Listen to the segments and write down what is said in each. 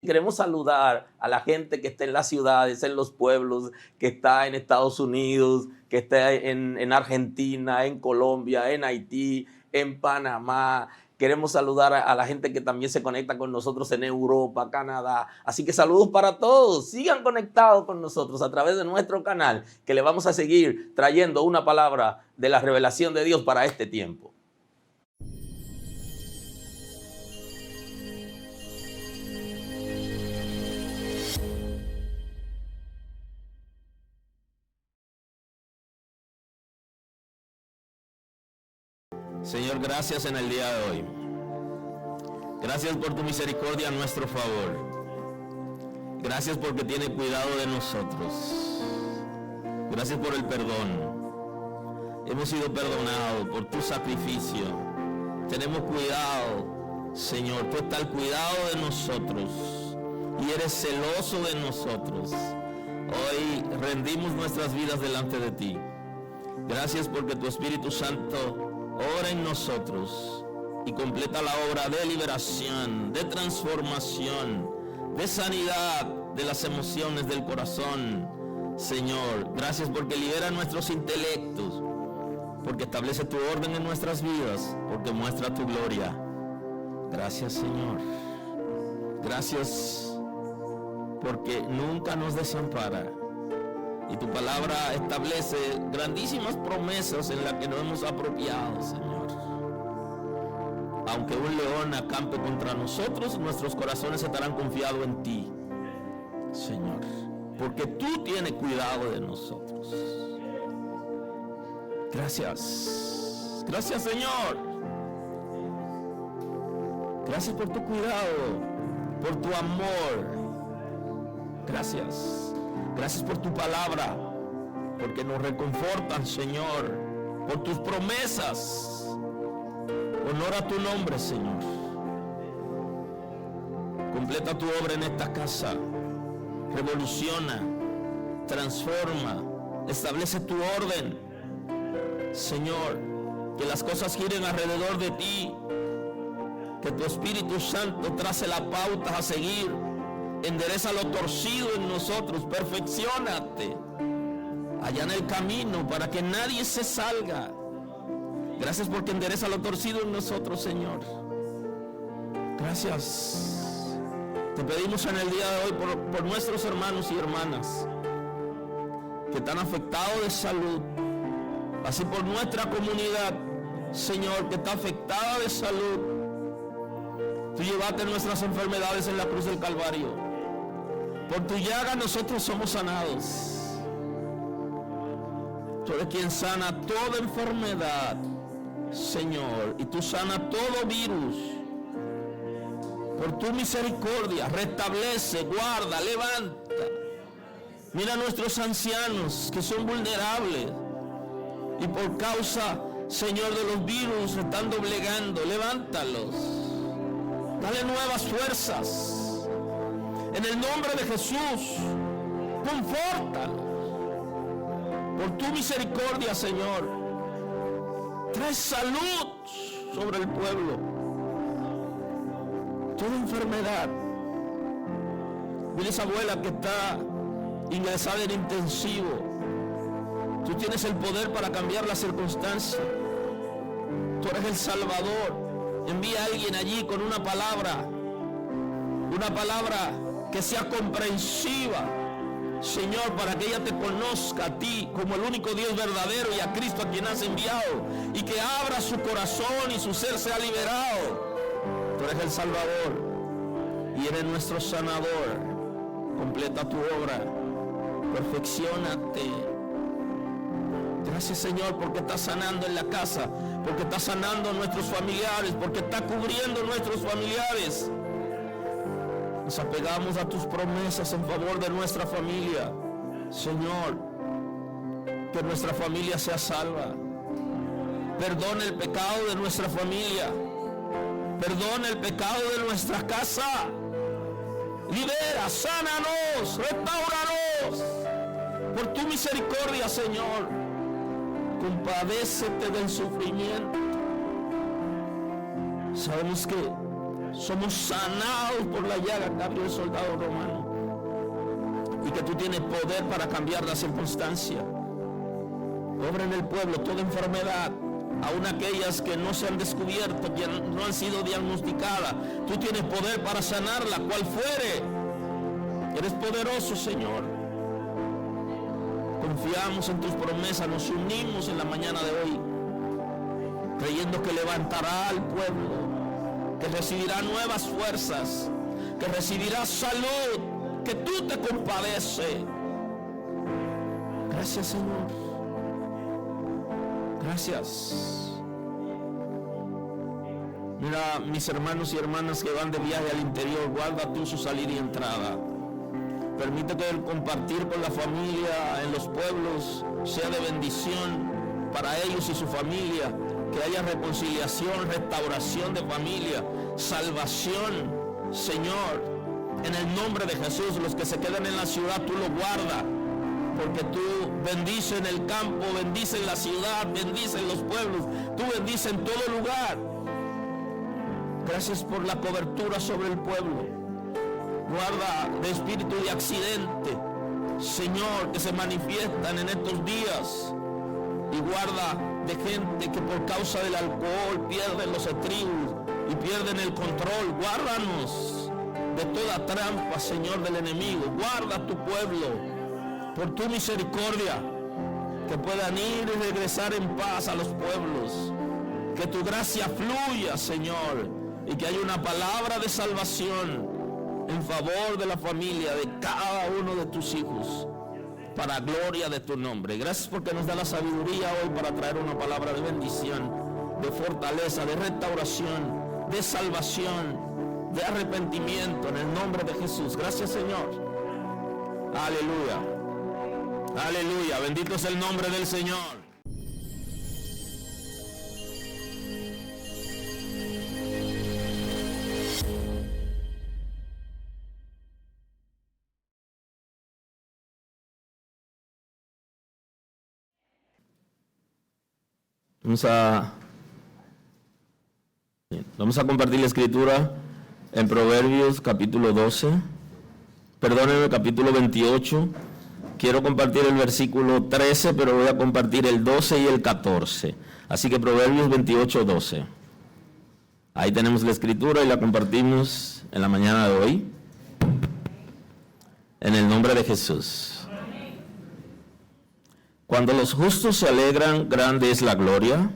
Queremos saludar a la gente que está en las ciudades, en los pueblos, que está en Estados Unidos, que está en Argentina, en Colombia, en Haití, en Panamá. Queremos saludar a la gente que también se conecta con nosotros en Europa, Canadá. Así que saludos para todos. Sigan conectados con nosotros a través de nuestro canal, que le vamos a seguir trayendo una palabra de la revelación de Dios para este tiempo. Señor, gracias en el día de hoy. Gracias por tu misericordia a nuestro favor. Gracias porque tiene cuidado de nosotros. Gracias por el perdón. Hemos sido perdonados por tu sacrificio. Tenemos cuidado, Señor. Tú estás al cuidado de nosotros y eres celoso de nosotros. Hoy rendimos nuestras vidas delante de ti. Gracias porque tu Espíritu Santo obra en nosotros y completa la obra de liberación, de transformación, de sanidad de las emociones del corazón. Señor, gracias porque libera nuestros intelectos, porque establece tu orden en nuestras vidas, porque muestra tu gloria. Gracias, Señor. Gracias porque nunca nos desampara. Y tu palabra establece grandísimas promesas en las que nos hemos apropiado, Señor. Aunque un león acampe contra nosotros, nuestros corazones estarán confiados en ti, Señor. Porque tú tienes cuidado de nosotros. Gracias. Gracias, Señor. Gracias por tu cuidado, por tu amor. Gracias. Gracias por tu palabra, porque nos reconfortan, Señor, por tus promesas. Honora tu nombre, Señor. Completa tu obra en esta casa. Revoluciona, transforma, establece tu orden. Señor, que las cosas giren alrededor de ti. Que tu Espíritu Santo trace la pauta a seguir. Endereza lo torcido en nosotros, perfecciónate, allana el camino para que nadie se salga. Gracias porque endereza lo torcido en nosotros, Señor. Gracias. Te pedimos en el día de hoy por nuestros hermanos y hermanas que están afectados de salud, así por nuestra comunidad, Señor, que está afectada de salud. Tú llevaste nuestras enfermedades en la cruz del Calvario. Por tu llaga nosotros somos sanados. Tú eres quien sana toda enfermedad, Señor, y tú sanas todo virus. Por tu misericordia, restablece, guarda, levanta. Mira a nuestros ancianos que son vulnerables y por causa, Señor, de los virus están doblegando. Levántalos. Dale nuevas fuerzas. En el nombre de Jesús, confórtalos. Por tu misericordia, Señor, trae salud sobre el pueblo. Toda enfermedad. Mira esa abuela que está ingresada en intensivo. Tú tienes el poder para cambiar la circunstancia. Tú eres el Salvador. Envía a alguien allí con una palabra que sea comprensiva, Señor, para que ella te conozca a ti como el único Dios verdadero y a Cristo a quien has enviado, y que abra su corazón y su ser sea liberado. Tú eres el Salvador y eres nuestro sanador. Completa tu obra, perfecciónate. Gracias, Señor, porque estás sanando en la casa, porque estás sanando a nuestros familiares, porque estás cubriendo nuestros familiares. Nos apegamos a tus promesas en favor de nuestra familia. Señor, que nuestra familia sea salva. Perdona el pecado de nuestra familia. Perdona el pecado de nuestra casa. Libera, sánanos, restauranos. Por tu misericordia, Señor, compadécete del sufrimiento. Sabemos que Somos sanados por la llaga que abrió el soldado romano. Y que tú tienes poder para cambiar la circunstancia. Obra en el pueblo toda enfermedad, aun aquellas que no se han descubierto, que no han sido diagnosticadas. Tú tienes poder para sanarla, cual fuere. Eres poderoso, Señor. Confiamos en tus promesas, nos unimos en la mañana de hoy, creyendo que levantará al pueblo, que recibirá nuevas fuerzas, que recibirá salud, que tú te compadeces. Gracias, Señor. Gracias. Mira, mis hermanos y hermanas que van de viaje al interior, guarda tú su salida y entrada. Permite que el compartir con la familia en los pueblos sea de bendición para ellos y su familia, que haya reconciliación, restauración de familia, salvación, Señor. En el nombre de Jesús, los que se quedan en la ciudad, tú los guardas, porque tú bendices en el campo, bendices en la ciudad, bendices en los pueblos, tú bendices en todo lugar. Gracias por la cobertura sobre el pueblo. Guarda de espíritu de accidente, Señor, que se manifiestan en estos días. Y guarda de gente que por causa del alcohol pierden los estribos y pierden el control. Guárdanos de toda trampa, Señor, del enemigo. Guarda a tu pueblo por tu misericordia, que puedan ir y regresar en paz a los pueblos. Que tu gracia fluya, Señor, y que haya una palabra de salvación en favor de la familia de cada uno de tus hijos, para gloria de tu nombre. Gracias porque nos da la sabiduría hoy para traer una palabra de bendición, de fortaleza, de restauración, de salvación, de arrepentimiento en el nombre de Jesús. Gracias, Señor. Aleluya. Aleluya. Bendito es el nombre del Señor. Vamos a compartir la escritura en Proverbios capítulo 28. Quiero compartir el versículo 13, pero voy a compartir el 12 y el 14. Así que Proverbios 28, 12. Ahí tenemos la escritura y la compartimos en la mañana de hoy. En el nombre de Jesús. Cuando los justos se alegran, grande es la gloria,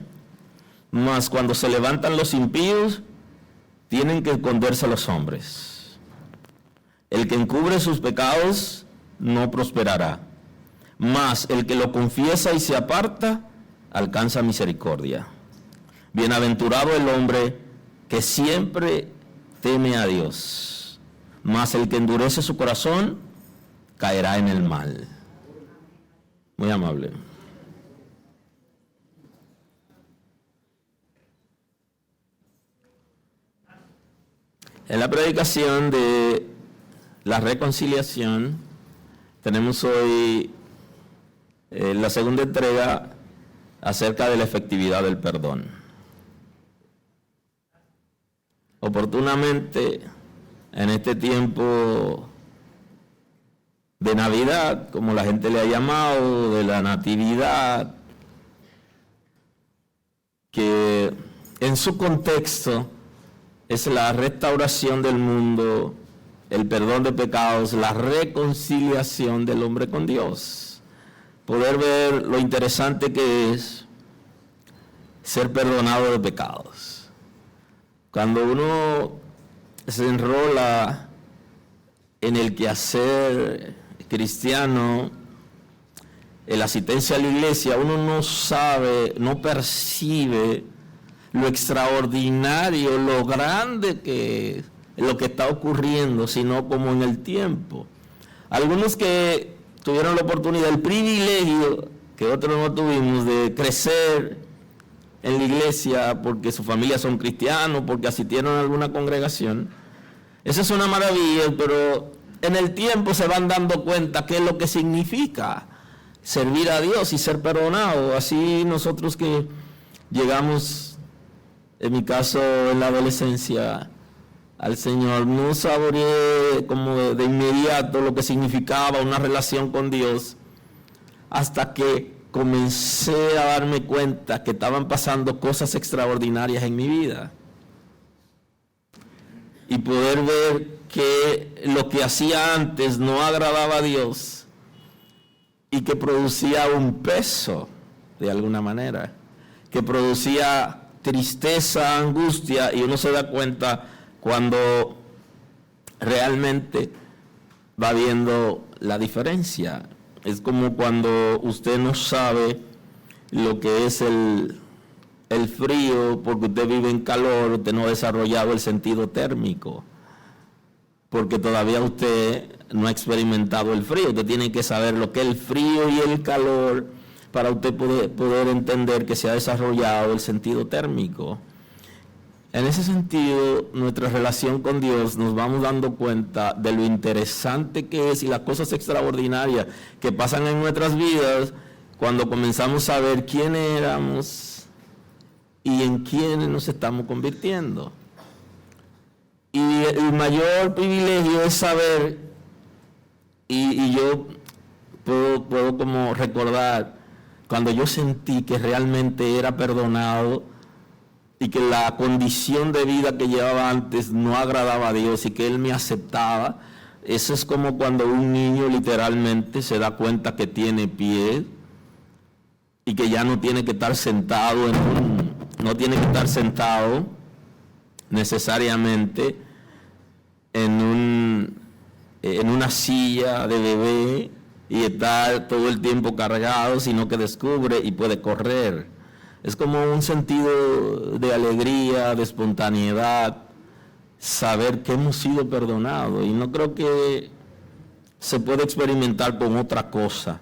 mas cuando se levantan los impíos, tienen que esconderse los hombres. El que encubre sus pecados no prosperará, mas el que lo confiesa y se aparta, alcanza misericordia. Bienaventurado el hombre que siempre teme a Dios, mas el que endurece su corazón, caerá en el mal. Muy amable. En la predicación de la reconciliación, tenemos hoy la segunda entrega acerca de la efectividad del perdón. Oportunamente, en este tiempo de Navidad, como la gente le ha llamado, de la Natividad, que en su contexto es la restauración del mundo, el perdón de pecados, la reconciliación del hombre con Dios. Poder ver lo interesante que es ser perdonado de pecados. Cuando uno se enrola en el quehacer cristiano, en la asistencia a la iglesia, uno no sabe, no percibe lo extraordinario, lo grande que es lo que está ocurriendo, sino como en el tiempo. Algunos que tuvieron la oportunidad, el privilegio, que otros no tuvimos, de crecer en la iglesia porque sus familias son cristianos, porque asistieron a alguna congregación, esa es una maravilla, pero en el tiempo se van dando cuenta qué es lo que significa servir a Dios y ser perdonado. Así nosotros que llegamos, en mi caso en la adolescencia, al Señor, no saboreé como de inmediato lo que significaba una relación con Dios, hasta que comencé a darme cuenta que estaban pasando cosas extraordinarias en mi vida. Y poder ver que lo que hacía antes no agradaba a Dios y que producía un peso de alguna manera, que producía tristeza, angustia, y uno se da cuenta cuando realmente va viendo la diferencia. Es como cuando usted no sabe lo que es el frío, porque usted vive en calor, usted no ha desarrollado el sentido térmico, porque todavía usted no ha experimentado el frío. Usted tiene que saber lo que es el frío y el calor para usted poder entender que se ha desarrollado el sentido térmico. En ese sentido, nuestra relación con Dios, nos vamos dando cuenta de lo interesante que es y las cosas extraordinarias que pasan en nuestras vidas cuando comenzamos a ver quiénes éramos y en quiénes nos estamos convirtiendo. Y el mayor privilegio es saber, y yo puedo como recordar, cuando yo sentí que realmente era perdonado y que la condición de vida que llevaba antes no agradaba a Dios y que Él me aceptaba. Eso es como cuando un niño literalmente se da cuenta que tiene pie y que ya no tiene que estar sentado no tiene que estar sentado necesariamente en una silla de bebé y estar todo el tiempo cargado, sino que descubre y puede correr. Es como un sentido de alegría, de espontaneidad, saber que hemos sido perdonados. Y no creo que se pueda experimentar con otra cosa.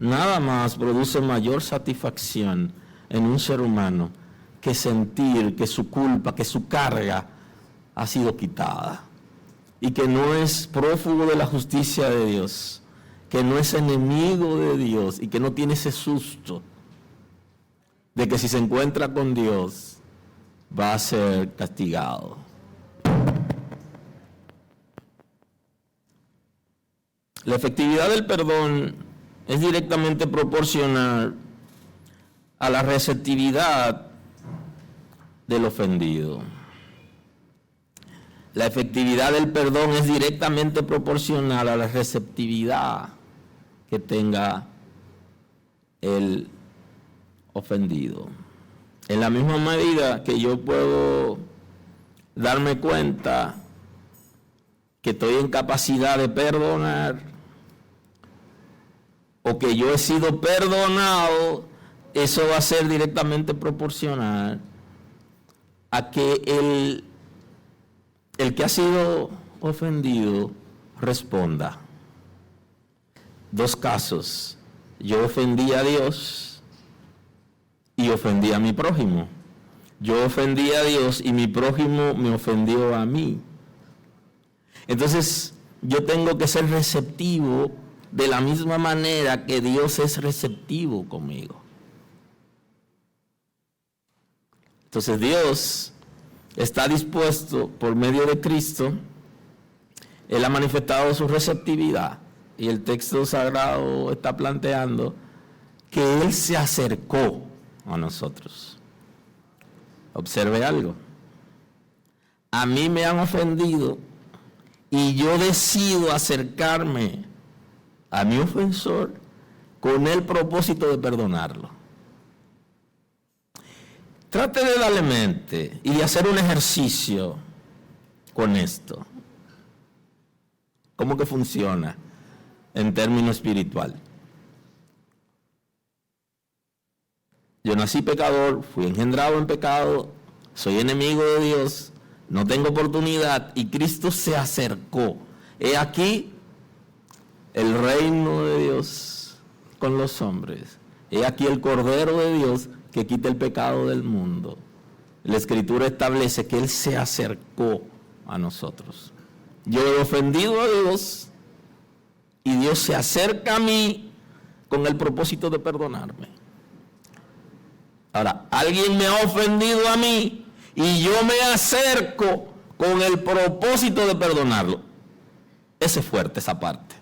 Nada más produce mayor satisfacción en un ser humano que sentir que su culpa, que su carga ha sido quitada. Y que no es prófugo de la justicia de Dios, que no es enemigo de Dios y que no tiene ese susto de que si se encuentra con Dios va a ser castigado. La efectividad del perdón es directamente proporcional a la receptividad del ofendido. La efectividad del perdón es directamente proporcional a la receptividad que tenga el ofendido. En la misma medida que yo puedo darme cuenta que estoy en capacidad de perdonar o que yo he sido perdonado, eso va a ser directamente proporcional a que el que ha sido ofendido responda. Dos casos: yo ofendí a Dios y ofendí a mi prójimo. Yo ofendí a Dios y mi prójimo me ofendió a mí. Entonces, yo tengo que ser receptivo de la misma manera que Dios es receptivo conmigo. Entonces, Dios está dispuesto, por medio de Cristo, Él ha manifestado su receptividad. Y el texto sagrado está planteando que Él se acercó a nosotros. Observe algo. A mí me han ofendido y yo decido acercarme a mi ofensor con el propósito de perdonarlo. Trate de darle mente y de hacer un ejercicio con esto. ¿Cómo que funciona en términos espirituales? Yo nací pecador, fui engendrado en pecado, soy enemigo de Dios, no tengo oportunidad y Cristo se acercó. He aquí el reino de Dios con los hombres. He aquí el Cordero de Dios que quita el pecado del mundo. La Escritura establece que Él se acercó a nosotros. Yo he ofendido a Dios y Dios se acerca a mí con el propósito de perdonarme. Ahora, alguien me ha ofendido a mí y yo me acerco con el propósito de perdonarlo. Ese es fuerte, esa parte.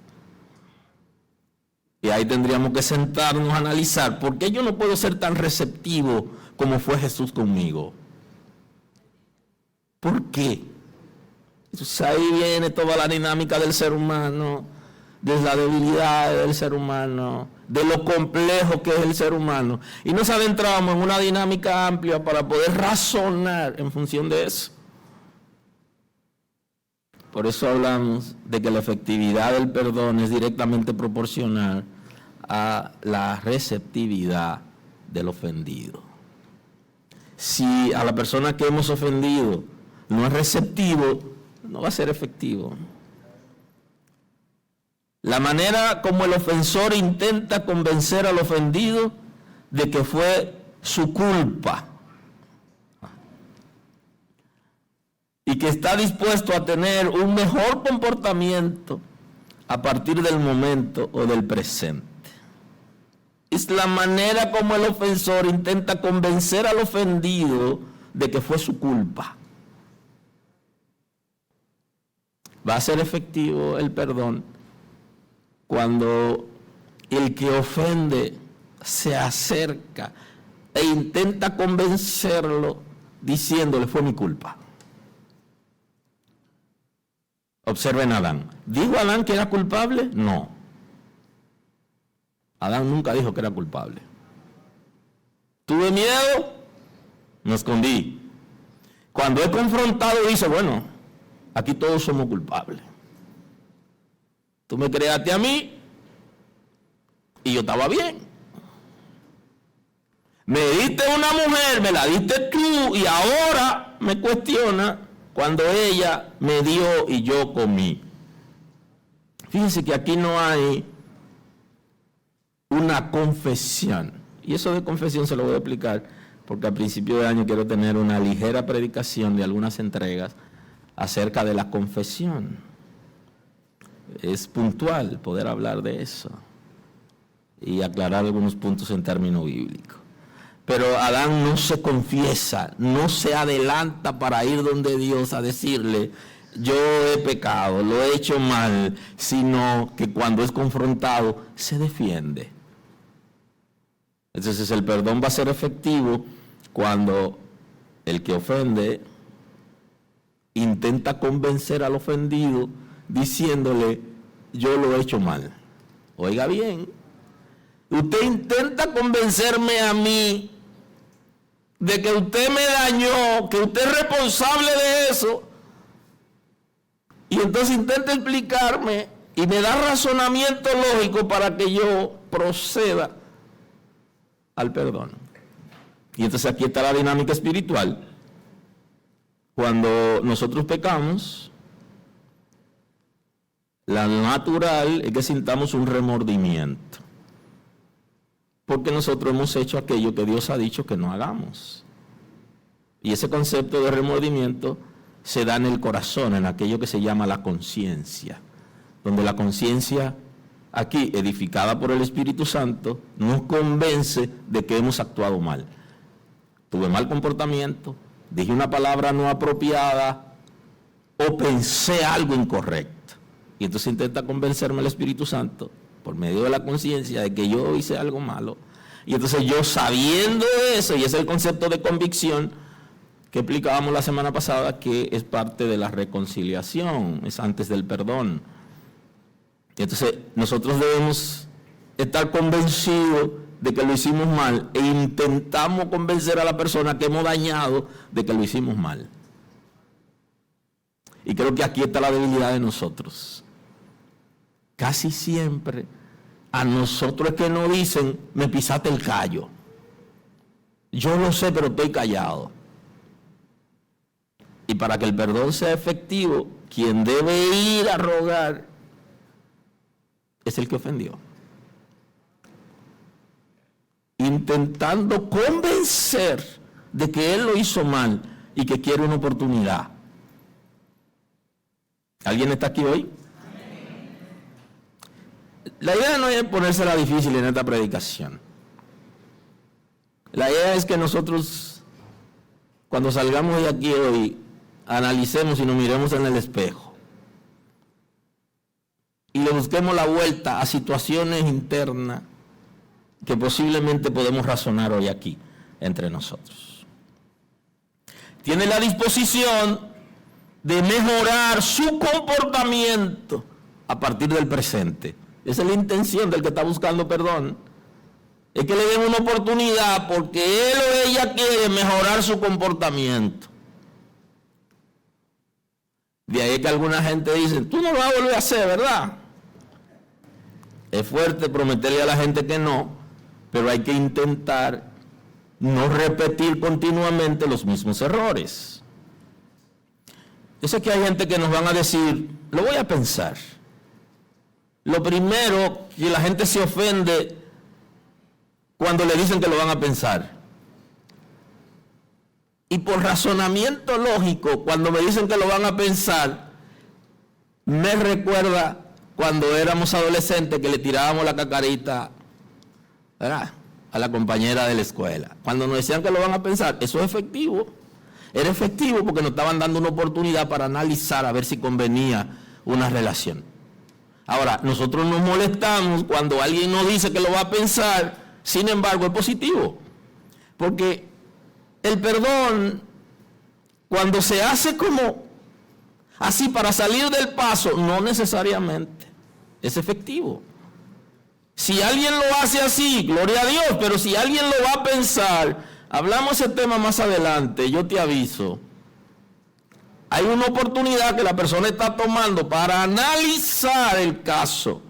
Y ahí tendríamos que sentarnos a analizar por qué yo no puedo ser tan receptivo como fue Jesús conmigo. ¿Por qué? Entonces ahí viene toda la dinámica del ser humano, de la debilidad del ser humano, de lo complejo que es el ser humano. Y nos adentramos en una dinámica amplia para poder razonar en función de eso. Por eso hablamos de que la efectividad del perdón es directamente proporcional a la receptividad del ofendido. Si a la persona que hemos ofendido no es receptivo, no va a ser efectivo. La manera como el ofensor intenta convencer al ofendido de que fue su culpa y que está dispuesto a tener un mejor comportamiento a partir del momento o del presente. Es la manera como el ofensor intenta convencer al ofendido de que fue su culpa. Va a ser efectivo el perdón cuando el que ofende se acerca e intenta convencerlo diciéndole fue mi culpa. Observen a Adán. ¿Dijo Adán que era culpable? No. Adán nunca dijo que era culpable. ¿Tuve miedo? Me escondí. Cuando es confrontado dice, bueno, aquí todos somos culpables. Tú me creaste a mí y yo estaba bien. Me diste una mujer, me la diste tú y ahora me cuestiona cuando ella me dio y yo comí. Fíjense que aquí no hay una confesión. Y eso de confesión se lo voy a explicar porque a principio de año quiero tener una ligera predicación de algunas entregas acerca de la confesión. Es puntual poder hablar de eso y aclarar algunos puntos en términos bíblicos. Pero Adán no se confiesa, no se adelanta para ir donde Dios a decirle, yo he pecado, lo he hecho mal, sino que cuando es confrontado se defiende. Entonces el perdón va a ser efectivo cuando el que ofende intenta convencer al ofendido diciéndole, yo lo he hecho mal. Oiga bien, usted intenta convencerme a mí de que usted me dañó, que usted es responsable de eso, y entonces intenta explicarme y me da razonamiento lógico para que yo proceda al perdón. Y entonces aquí está la dinámica espiritual. Cuando nosotros pecamos, la natural es que sintamos un remordimiento, porque nosotros hemos hecho aquello que Dios ha dicho que no hagamos. Y ese concepto de remordimiento se da en el corazón, en aquello que se llama la conciencia, donde la conciencia, aquí edificada por el Espíritu Santo, nos convence de que hemos actuado mal. Tuve mal comportamiento, dije una palabra no apropiada o pensé algo incorrecto. Y entonces intenta convencerme el Espíritu Santo por medio de la conciencia de que yo hice algo malo. Y entonces yo, sabiendo eso, y ese es el concepto de convicción que explicábamos la semana pasada, que es parte de la reconciliación, es antes del perdón. Y entonces nosotros debemos estar convencidos de que lo hicimos mal e intentamos convencer a la persona que hemos dañado de que lo hicimos mal. Y creo que aquí está la debilidad de nosotros. Casi siempre a nosotros es que nos dicen, me pisaste el callo. Yo lo sé, pero estoy callado. Y para que el perdón sea efectivo, quien debe ir a rogar es el que ofendió. Intentando convencer de que él lo hizo mal y que quiere una oportunidad. ¿Alguien está aquí hoy? La idea no es ponérsela difícil en esta predicación. La idea es que nosotros, cuando salgamos de aquí hoy, analicemos y nos miremos en el espejo y le busquemos la vuelta a situaciones internas que posiblemente podemos razonar hoy aquí entre nosotros. Tiene la disposición de mejorar su comportamiento a partir del presente. Esa es la intención del que está buscando perdón. Es que le den una oportunidad porque él o ella quiere mejorar su comportamiento. De ahí que alguna gente dice, tú no lo vas a volver a hacer, ¿verdad? Es fuerte prometerle a la gente que no, pero hay que intentar no repetir continuamente los mismos errores. Yo sé que hay gente que nos van a decir, lo voy a pensar. Lo primero, que la gente se ofende cuando le dicen que lo van a pensar. Y por razonamiento lógico, cuando me dicen que lo van a pensar, me recuerda cuando éramos adolescentes que le tirábamos la cacarita, ¿verdad?, a la compañera de la escuela. Cuando nos decían que lo van a pensar, eso es efectivo. Era efectivo porque nos estaban dando una oportunidad para analizar a ver si convenía una relación. Ahora, nosotros nos molestamos cuando alguien nos dice que lo va a pensar, sin embargo es positivo. Porque el perdón, cuando se hace como así para salir del paso, no necesariamente es efectivo. Si alguien lo hace así, gloria a Dios, pero si alguien lo va a pensar, hablamos ese tema más adelante, yo te aviso. Hay una oportunidad que la persona está tomando para analizar el caso,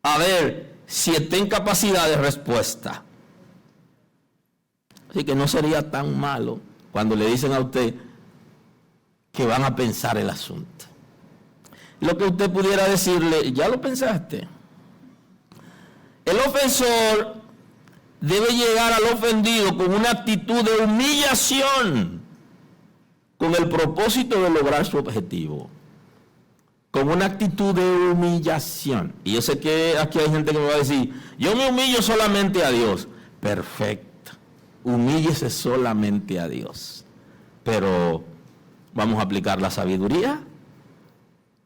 a ver si está en capacidad de respuesta. Así que no sería tan malo cuando le dicen a usted que van a pensar el asunto. Lo que usted pudiera decirle, ¿ya lo pensaste? El ofensor debe llegar al ofendido con una actitud de humillación, con el propósito de lograr su objetivo. Con una actitud de humillación. Y yo sé que aquí hay gente que me va a decir, yo me humillo solamente a Dios. Perfecto. Humíllese solamente a Dios. Pero vamos a aplicar la sabiduría.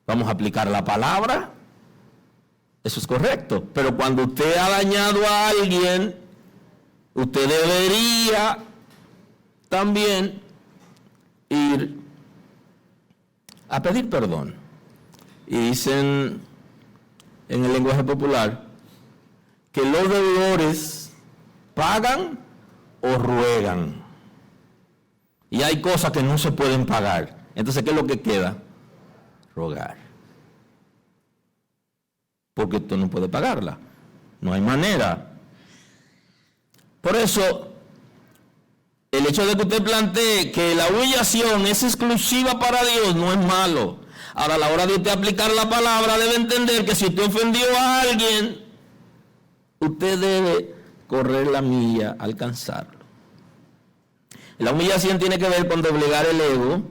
Vamos a aplicar la palabra. Eso es correcto. Pero cuando usted ha dañado a alguien, usted debería también ir a pedir perdón. Y dicen en el lenguaje popular que los deudores pagan o ruegan. Y hay cosas que no se pueden pagar. Entonces, ¿qué es lo que queda? Rogar. Porque usted no puede pagarla. No hay manera. Por eso, el hecho de que usted plantee que la humillación es exclusiva para Dios no es malo. Ahora, a la hora de usted aplicar la palabra, debe entender que si usted ofendió a alguien, usted debe correr la milla, alcanzarlo. La humillación tiene que ver con doblegar el ego,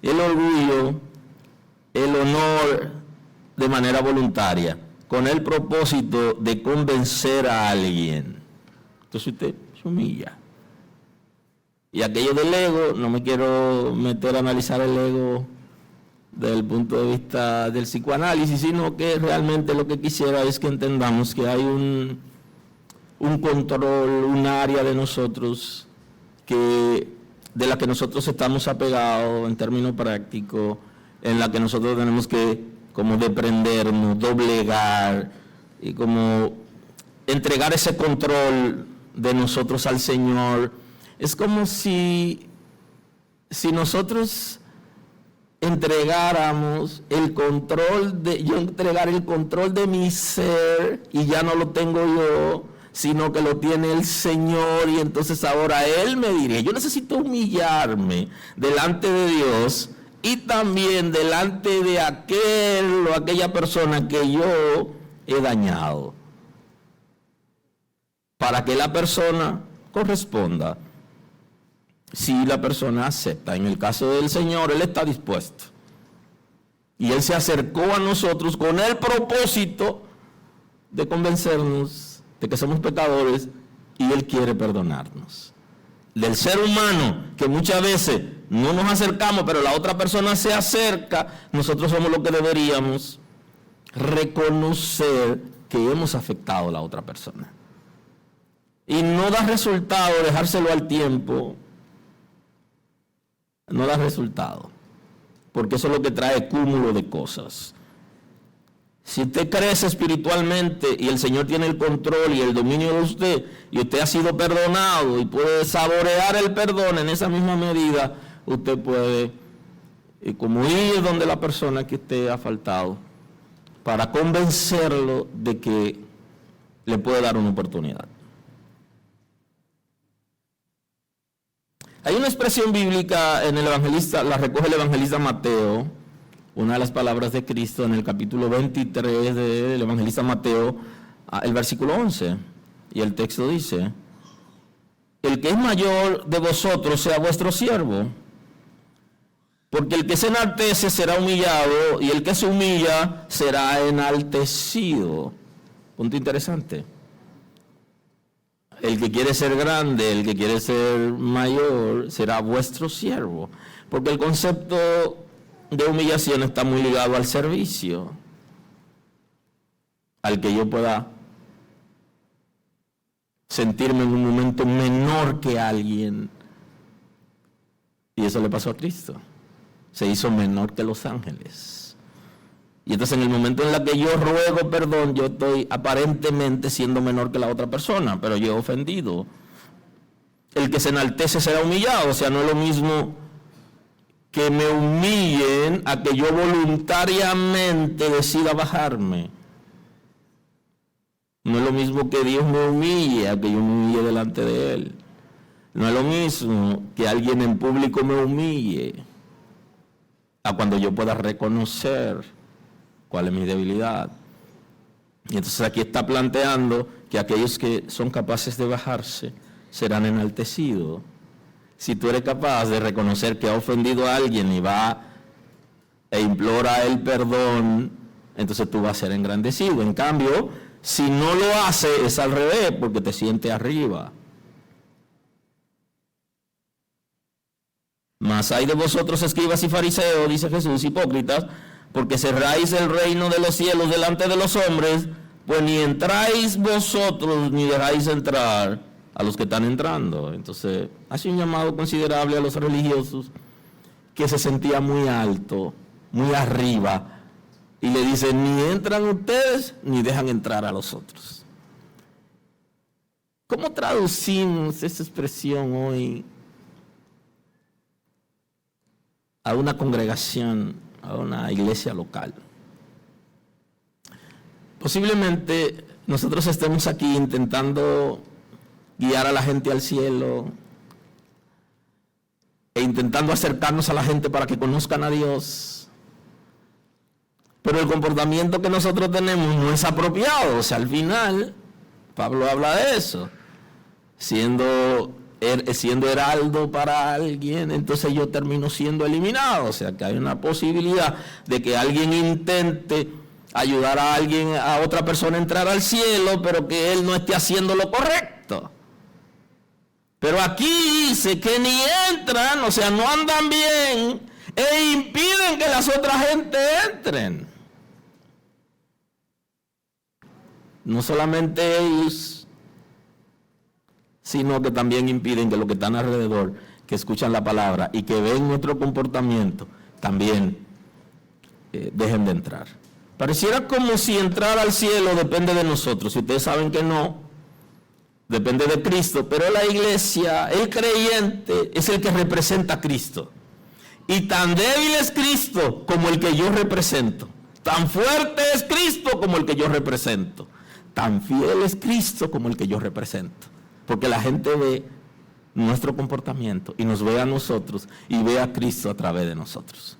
el orgullo, el honor de manera voluntaria, con el propósito de convencer a alguien. Entonces usted se humilla. Y aquello del ego, no me quiero meter a analizar el ego desde el punto de vista del psicoanálisis, sino que realmente lo que quisiera es que entendamos que hay un control, un área de nosotros de la que nosotros estamos apegados en términos prácticos, en la que nosotros tenemos que como desprendernos, doblegar y como entregar ese control de nosotros al Señor. Es como si nosotros entregáramos el control yo entregar el control de mi ser y ya no lo tengo yo, sino que lo tiene el Señor, y entonces ahora Él me dirige. Yo necesito humillarme delante de Dios y también delante de aquel o aquella persona que yo he dañado, para que la persona corresponda. Si la persona acepta. En el caso del Señor, Él está dispuesto. Y Él se acercó a nosotros con el propósito de convencernos de que somos pecadores, y Él quiere perdonarnos. Del ser humano que muchas veces no nos acercamos, pero la otra persona se acerca, nosotros somos los que deberíamos reconocer que hemos afectado a la otra persona. Y no da resultado dejárselo al tiempo, no da resultado, porque eso es lo que trae cúmulo de cosas. Si usted crece espiritualmente y el Señor tiene el control y el dominio de usted, y usted ha sido perdonado y puede saborear el perdón en esa misma medida, usted puede como ir donde la persona que usted ha faltado para convencerlo de que le puede dar una oportunidad. Hay una expresión bíblica en el evangelista, la recoge el evangelista Mateo, una de las palabras de Cristo en el capítulo 23 del evangelista Mateo, el versículo 11, y el texto dice: el que es mayor de vosotros sea vuestro siervo, porque el que se enaltece será humillado, y el que se humilla será enaltecido. Punto interesante. El que quiere ser grande, el que quiere ser mayor, será vuestro siervo. Porque el concepto de humillación está muy ligado al servicio, al que yo pueda sentirme en un momento menor que alguien. Y eso le pasó a Cristo. Se hizo menor que los ángeles. Y entonces en el momento en el que yo ruego perdón, yo estoy aparentemente siendo menor que la otra persona, pero yo he ofendido. El que se enaltece será humillado, o sea, no es lo mismo que me humillen a que yo voluntariamente decida bajarme. No es lo mismo que Dios me humille a que yo me humille delante de Él. No es lo mismo que alguien en público me humille a cuando yo pueda reconocer cuál es mi debilidad. Y entonces aquí está planteando que aquellos que son capaces de bajarse serán enaltecidos. Si tú eres capaz de reconocer que ha ofendido a alguien y va e implora el perdón, entonces tú vas a ser engrandecido. En cambio, si no lo hace, es al revés, porque te sientes arriba. Mas hay de vosotros, escribas y fariseos, dice Jesús, hipócritas, porque cerráis el reino de los cielos delante de los hombres, pues ni entráis vosotros ni dejáis entrar a los que están entrando. Entonces hace un llamado considerable a los religiosos que se sentían muy alto, muy arriba, y le dice: ni entran ustedes ni dejan entrar a los otros. ¿Cómo traducimos esa expresión hoy a una congregación, a una iglesia local? Posiblemente nosotros estemos aquí intentando guiar a la gente al cielo e intentando acercarnos a la gente para que conozcan a Dios, pero el comportamiento que nosotros tenemos no es apropiado. O sea, al final Pablo habla de eso, siendo heraldo para alguien, entonces yo termino siendo eliminado. O sea, que hay una posibilidad de que alguien intente ayudar a alguien, a otra persona a entrar al cielo, pero que él no esté haciendo lo correcto. Pero aquí dice que ni entran, o sea, no andan bien, e impiden que las otras gente entren. No solamente ellos, sino que también impiden que los que están alrededor, que escuchan la palabra y que ven nuestro comportamiento, también dejen de entrar. Pareciera como si entrar al cielo depende de nosotros. Si ustedes saben que no, depende de Cristo, pero la iglesia, el creyente, es el que representa a Cristo. Y tan débil es Cristo como el que yo represento. Tan fuerte es Cristo como el que yo represento. Tan fiel es Cristo como el que yo represento. Porque la gente ve nuestro comportamiento y nos ve a nosotros y ve a Cristo a través de nosotros.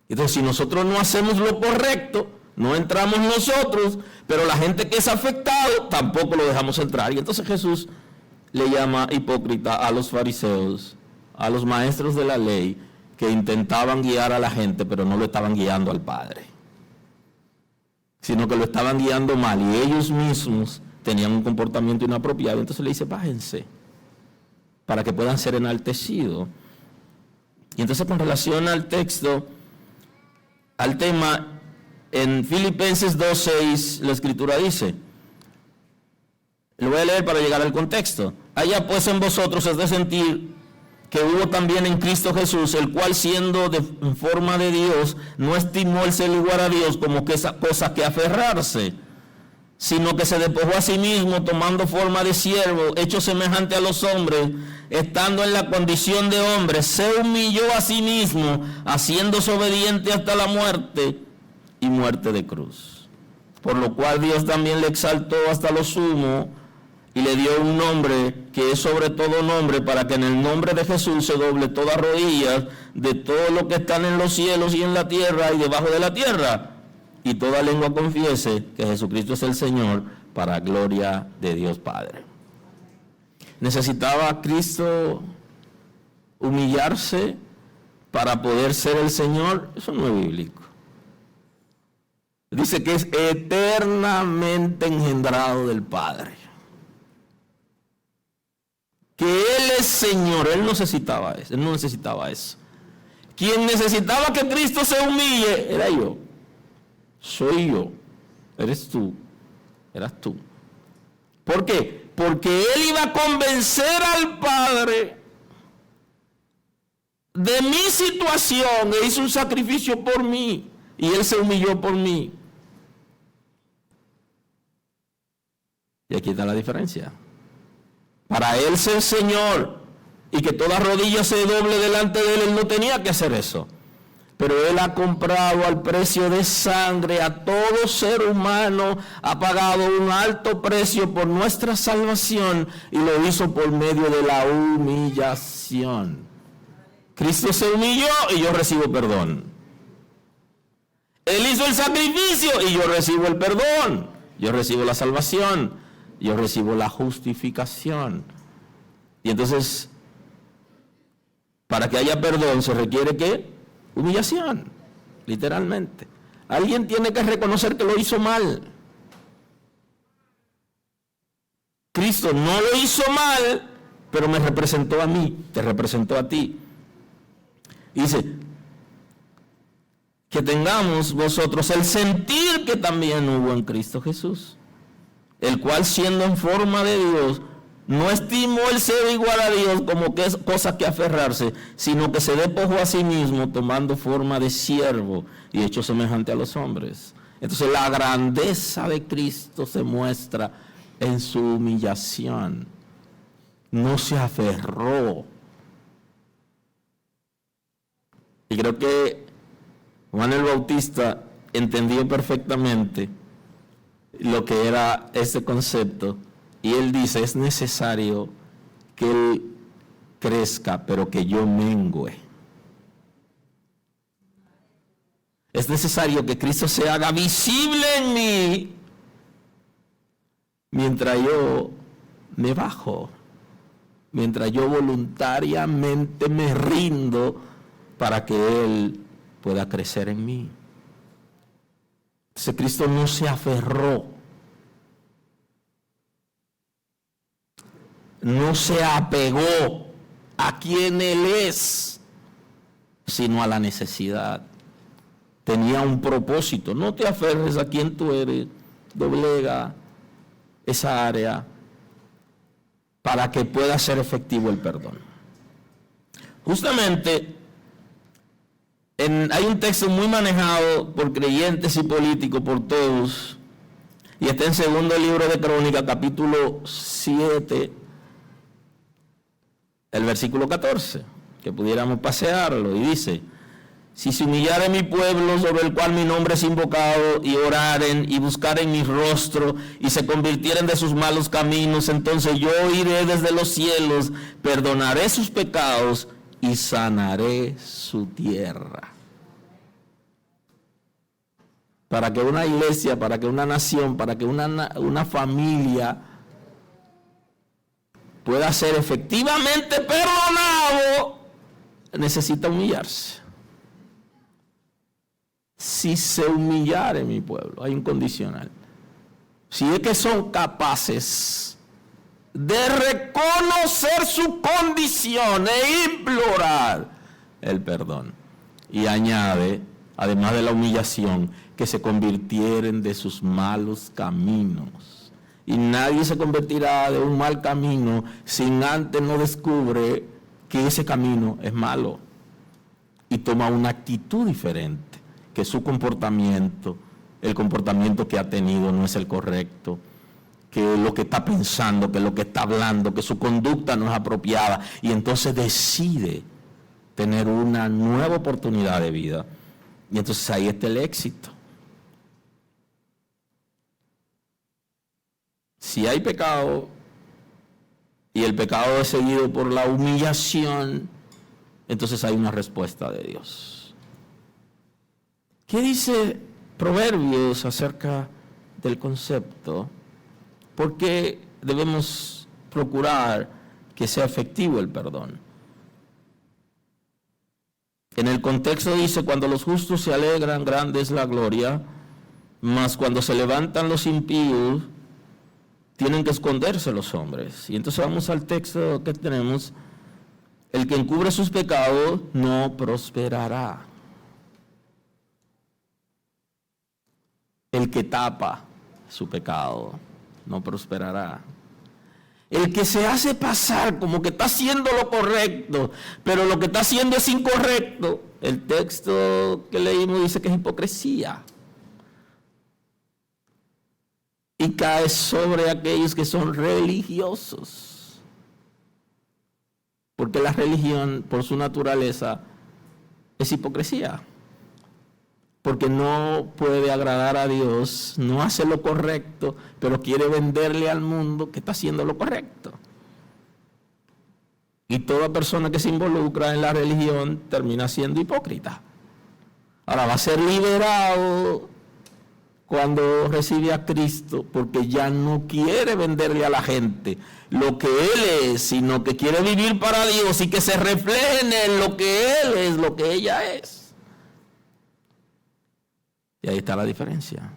Entonces, si nosotros no hacemos lo correcto, no entramos nosotros, pero la gente que es afectado tampoco lo dejamos entrar. Y entonces Jesús le llama hipócrita a los fariseos, a los maestros de la ley, que intentaban guiar a la gente, pero no lo estaban guiando al Padre, sino que lo estaban guiando mal, y ellos mismos tenían un comportamiento inapropiado. Entonces le dice: bájense, para que puedan ser enaltecidos. Y entonces, con relación al texto, al tema, en Filipenses 2:6 la Escritura dice, lo voy a leer para llegar al contexto: haya pues en vosotros es de sentir que hubo también en Cristo Jesús, el cual siendo en forma de Dios, no estimó el ser igual a Dios como que esa cosa que aferrarse, sino que se despojó a sí mismo, tomando forma de siervo, hecho semejante a los hombres, estando en la condición de hombre, se humilló a sí mismo, haciéndose obediente hasta la muerte, y muerte de cruz. Por lo cual Dios también le exaltó hasta lo sumo, y le dio un nombre que es sobre todo nombre, para que en el nombre de Jesús se doble toda rodilla de todo lo que están en los cielos y en la tierra y debajo de la tierra, y toda lengua confiese que Jesucristo es el Señor, para gloria de Dios Padre. ¿Necesitaba Cristo humillarse para poder ser el Señor? Eso no es bíblico. Dice que es eternamente engendrado del Padre, que Él es Señor. Él no necesitaba eso. Quien necesitaba que Cristo se humille era yo. Soy yo. Eres tú. Eras tú. ¿Por qué? Porque Él iba a convencer al Padre de mi situación e hizo un sacrificio por mí, y Él se humilló por mí. Y aquí está la diferencia. Para Él ser Señor y que toda rodilla se doble delante de Él no tenía que hacer eso. Pero Él ha comprado al precio de sangre a todo ser humano, ha pagado un alto precio por nuestra salvación, y lo hizo por medio de la humillación. Cristo se humilló y yo recibo perdón. Él hizo el sacrificio y yo recibo el perdón. Yo recibo la salvación. Yo recibo la justificación. Y entonces, para que haya perdón se requiere ¿qué? Humillación, literalmente. Alguien tiene que reconocer que lo hizo mal. Cristo no lo hizo mal, pero me representó a mí, te representó a ti. Y dice, que tengamos vosotros el sentir que también hubo en Cristo Jesús, el cual siendo en forma de Dios, no estimó el ser igual a Dios como que es cosa que aferrarse, sino que se despojó a sí mismo, tomando forma de siervo y hecho semejante a los hombres. Entonces la grandeza de Cristo se muestra en su humillación. No se aferró. Y creo que Juan el Bautista entendió perfectamente lo que era ese concepto, y él dice, es necesario que Él crezca, pero que yo mengüe. Es necesario que Cristo se haga visible en mí, mientras yo me bajo, mientras yo voluntariamente me rindo para que Él pueda crecer en mí. Entonces Cristo no se aferró, no se apegó a quien Él es, sino a la necesidad. Tenía un propósito. No te aferres a quien tú eres, doblega esa área para que pueda ser efectivo el perdón. Justamente hay un texto muy manejado por creyentes y políticos, por todos, y está en segundo libro de Crónicas, capítulo 7, el versículo 14, que pudiéramos pasearlo, y dice, si se humillare mi pueblo sobre el cual mi nombre es invocado, y oraren y buscaren mi rostro, y se convirtieren de sus malos caminos, entonces yo iré desde los cielos, perdonaré sus pecados y sanaré su tierra. Para que una iglesia, para que una nación, para que una familia pueda ser efectivamente perdonado, necesita humillarse. Si se humillare mi pueblo, hay un condicional. Si es que son capaces de reconocer su condición e implorar, el perdón. Y añade, además de la humillación, que se convirtieren de sus malos caminos. Y nadie se convertirá de un mal camino sin antes no descubre que ese camino es malo. Y toma una actitud diferente, que su comportamiento, el comportamiento que ha tenido no es el correcto, que lo que está pensando, que lo que está hablando, que su conducta no es apropiada. Y entonces decide tener una nueva oportunidad de vida. Y entonces ahí está el éxito. Si hay pecado y el pecado es seguido por la humillación, entonces hay una respuesta de Dios. ¿Qué dice Proverbios acerca del concepto? ¿Por qué debemos procurar que sea efectivo el perdón? En el contexto dice, cuando los justos se alegran, grande es la gloria, mas cuando se levantan los impíos, tienen que esconderse los hombres. Y entonces vamos al texto que tenemos. El que encubre sus pecados no prosperará. El que tapa su pecado no prosperará. El que se hace pasar como que está haciendo lo correcto, pero lo que está haciendo es incorrecto. El texto que leímos dice que es hipocresía. Y cae sobre aquellos que son religiosos. Porque la religión, por su naturaleza, es hipocresía. Porque no puede agradar a Dios, no hace lo correcto, pero quiere venderle al mundo que está haciendo lo correcto. Y toda persona que se involucra en la religión termina siendo hipócrita. Ahora va a ser liberado cuando recibe a Cristo, porque ya no quiere venderle a la gente lo que Él es, sino que quiere vivir para Dios y que se refleje en Él lo que Él es, lo que ella es. Y ahí está la diferencia.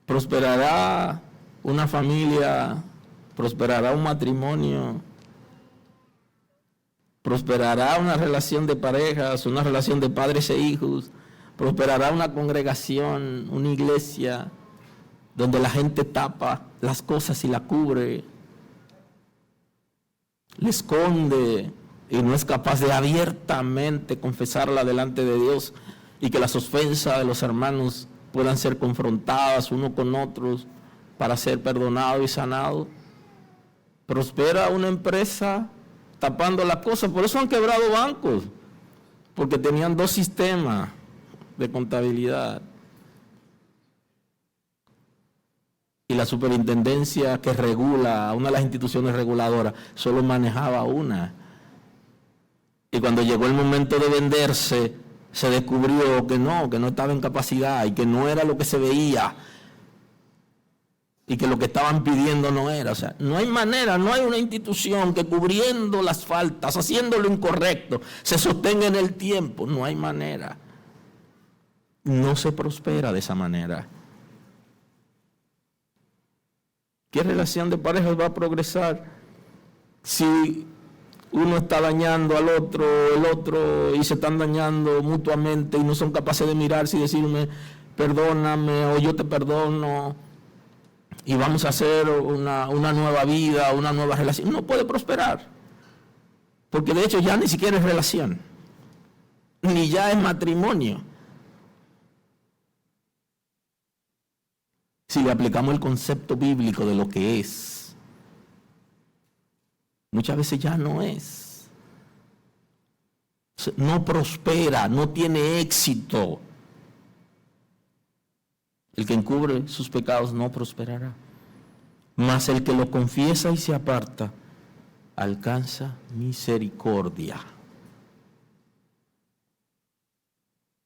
Prosperará una familia, prosperará un matrimonio, prosperará una relación de parejas, una relación de padres e hijos, prosperará una congregación, una iglesia, donde la gente tapa las cosas y la cubre, le esconde y no es capaz de abiertamente confesarla delante de Dios, y que las ofensas de los hermanos puedan ser confrontadas uno con otros para ser perdonados y sanados. Prospera una empresa tapando las cosas, por eso han quebrado bancos, porque tenían dos sistemas de contabilidad. Y la superintendencia que regula, una de las instituciones reguladoras, solo manejaba una. Y cuando llegó el momento de venderse, se descubrió que no estaba en capacidad y que no era lo que se veía y que lo que estaban pidiendo no era. O sea, no hay manera, no hay una institución que cubriendo las faltas, haciendo lo incorrecto, se sostenga en el tiempo. No hay manera. No se prospera de esa manera. ¿Qué relación de parejas va a progresar si uno está dañando al otro, el otro, y se están dañando mutuamente y no son capaces de mirarse y decirme, perdóname, o yo te perdono, y vamos a hacer una nueva vida, una nueva relación? No puede prosperar, porque de hecho ya ni siquiera es relación, ni ya es matrimonio. Si le aplicamos el concepto bíblico de lo que es, muchas veces ya no es. No prospera, no tiene éxito. El que encubre sus pecados no prosperará. Mas el que lo confiesa y se aparta, alcanza misericordia.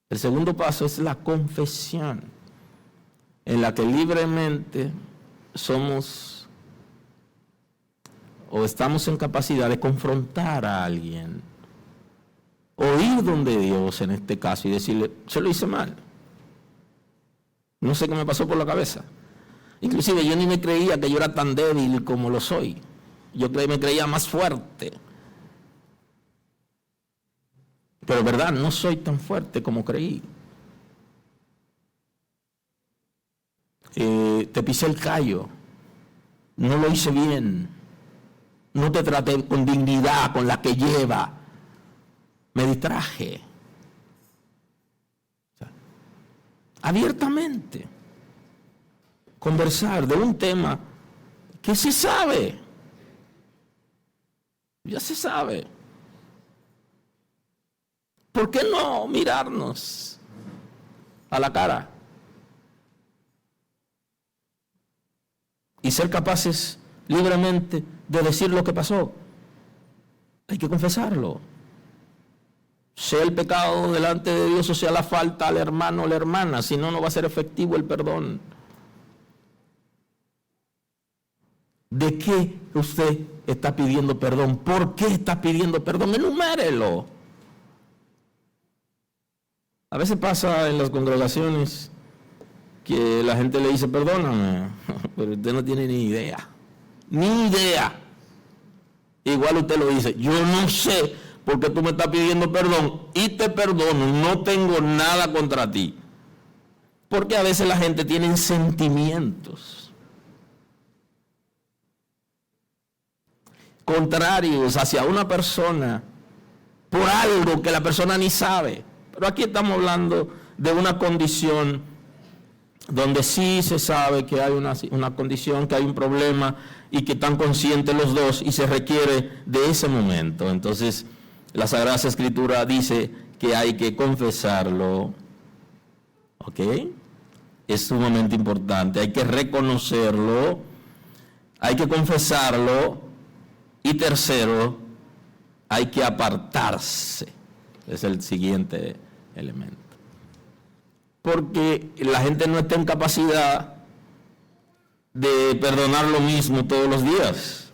El segundo paso es la confesión, en la que libremente somos o estamos en capacidad de confrontar a alguien, o ir donde Dios en este caso y decirle, yo lo hice mal, no sé qué me pasó por la cabeza. Inclusive yo ni me creía que yo era tan débil como lo soy, yo me creía más fuerte. pero verdad, no soy tan fuerte como creí. Te pisé el callo, no lo hice bien, no te traté con dignidad con la que lleva, me distraje. O sea, abiertamente conversar de un tema que se sabe, ya se sabe. ¿Por qué no mirarnos a la cara y ser capaces libremente de decir lo que pasó? Hay que confesarlo. Sea el pecado delante de Dios o sea la falta al hermano o la hermana, si no, no va a ser efectivo el perdón. ¿De qué usted está pidiendo perdón? ¿Por qué está pidiendo perdón? Enumérelo. A veces pasa en las congregaciones que la gente le dice, perdóname, pero usted no tiene ni idea. Ni idea. Igual usted lo dice, yo no sé por qué tú me estás pidiendo perdón y te perdono, no tengo nada contra ti. Porque a veces la gente tiene sentimientos contrarios hacia una persona por algo que la persona ni sabe. Pero aquí estamos hablando de una condición donde sí se sabe que hay una condición, que hay un problema y que están conscientes los dos y se requiere de ese momento. Entonces, la Sagrada Escritura dice que hay que confesarlo, ¿ok? Es sumamente importante, hay que reconocerlo, hay que confesarlo y tercero, hay que apartarse. Es el siguiente elemento. Porque la gente no está en capacidad de perdonar lo mismo todos los días.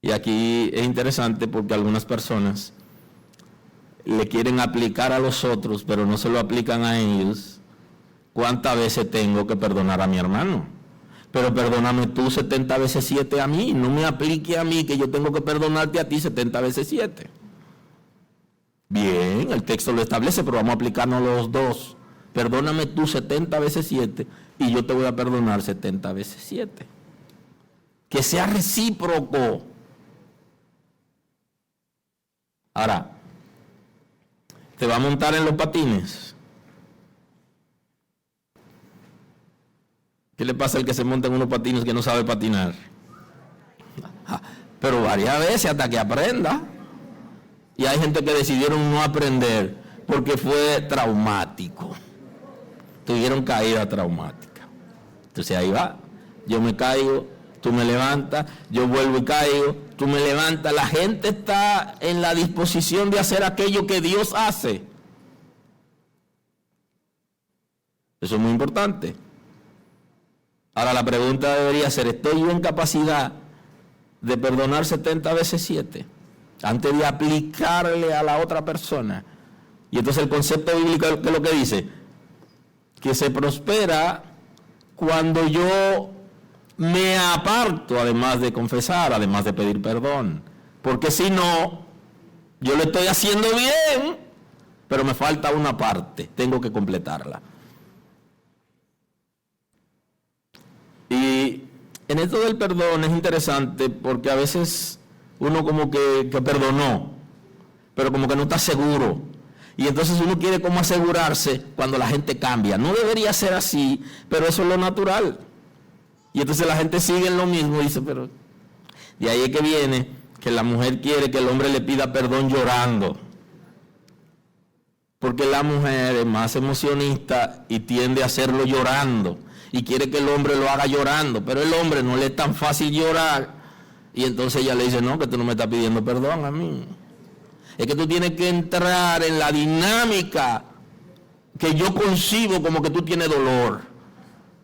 Y aquí es interesante porque algunas personas le quieren aplicar a los otros, pero no se lo aplican a ellos. ¿Cuántas veces tengo que perdonar a mi hermano? Pero perdóname tú 70 veces 7 a mí. No me aplique a mí que yo tengo que perdonarte a ti 70 veces 7. Bien, el texto lo establece, pero vamos a aplicarnos los dos. Perdóname tú 70 veces 7 y yo te voy a perdonar 70 veces 7. Que sea recíproco. Ahora, ¿te va a montar en los patines? ¿Qué le pasa al que se monta en unos patines que no sabe patinar? Pero varias veces hasta que aprenda. Y hay gente que decidieron no aprender porque fue traumático. Tuvieron caída traumática. Entonces ahí va. Yo me caigo, tú me levantas, yo vuelvo y caigo, tú me levantas. La gente está en la disposición de hacer aquello que Dios hace. Eso es muy importante. Ahora la pregunta debería ser, ¿estoy yo en capacidad de perdonar 70 veces 7? Antes de aplicarle a la otra persona. Y entonces el concepto bíblico, ¿qué es lo que dice? Que se prospera cuando yo me aparto, además de confesar, además de pedir perdón. Porque si no, yo lo estoy haciendo bien, pero me falta una parte, tengo que completarla. Y en esto del perdón es interesante porque a veces uno como que perdonó, pero como que no está seguro. Y entonces uno quiere como asegurarse cuando la gente cambia. No debería ser así, pero eso es lo natural. Y entonces la gente sigue en lo mismo y dice, pero... De ahí es que viene que la mujer quiere que el hombre le pida perdón llorando. Porque la mujer es más emocionista y tiende a hacerlo llorando. Y quiere que el hombre lo haga llorando, pero el hombre no le es tan fácil llorar. Y entonces ella le dice, no, que tú no me estás pidiendo perdón a mí. Es que tú tienes que entrar en la dinámica que yo concibo como que tú tienes dolor.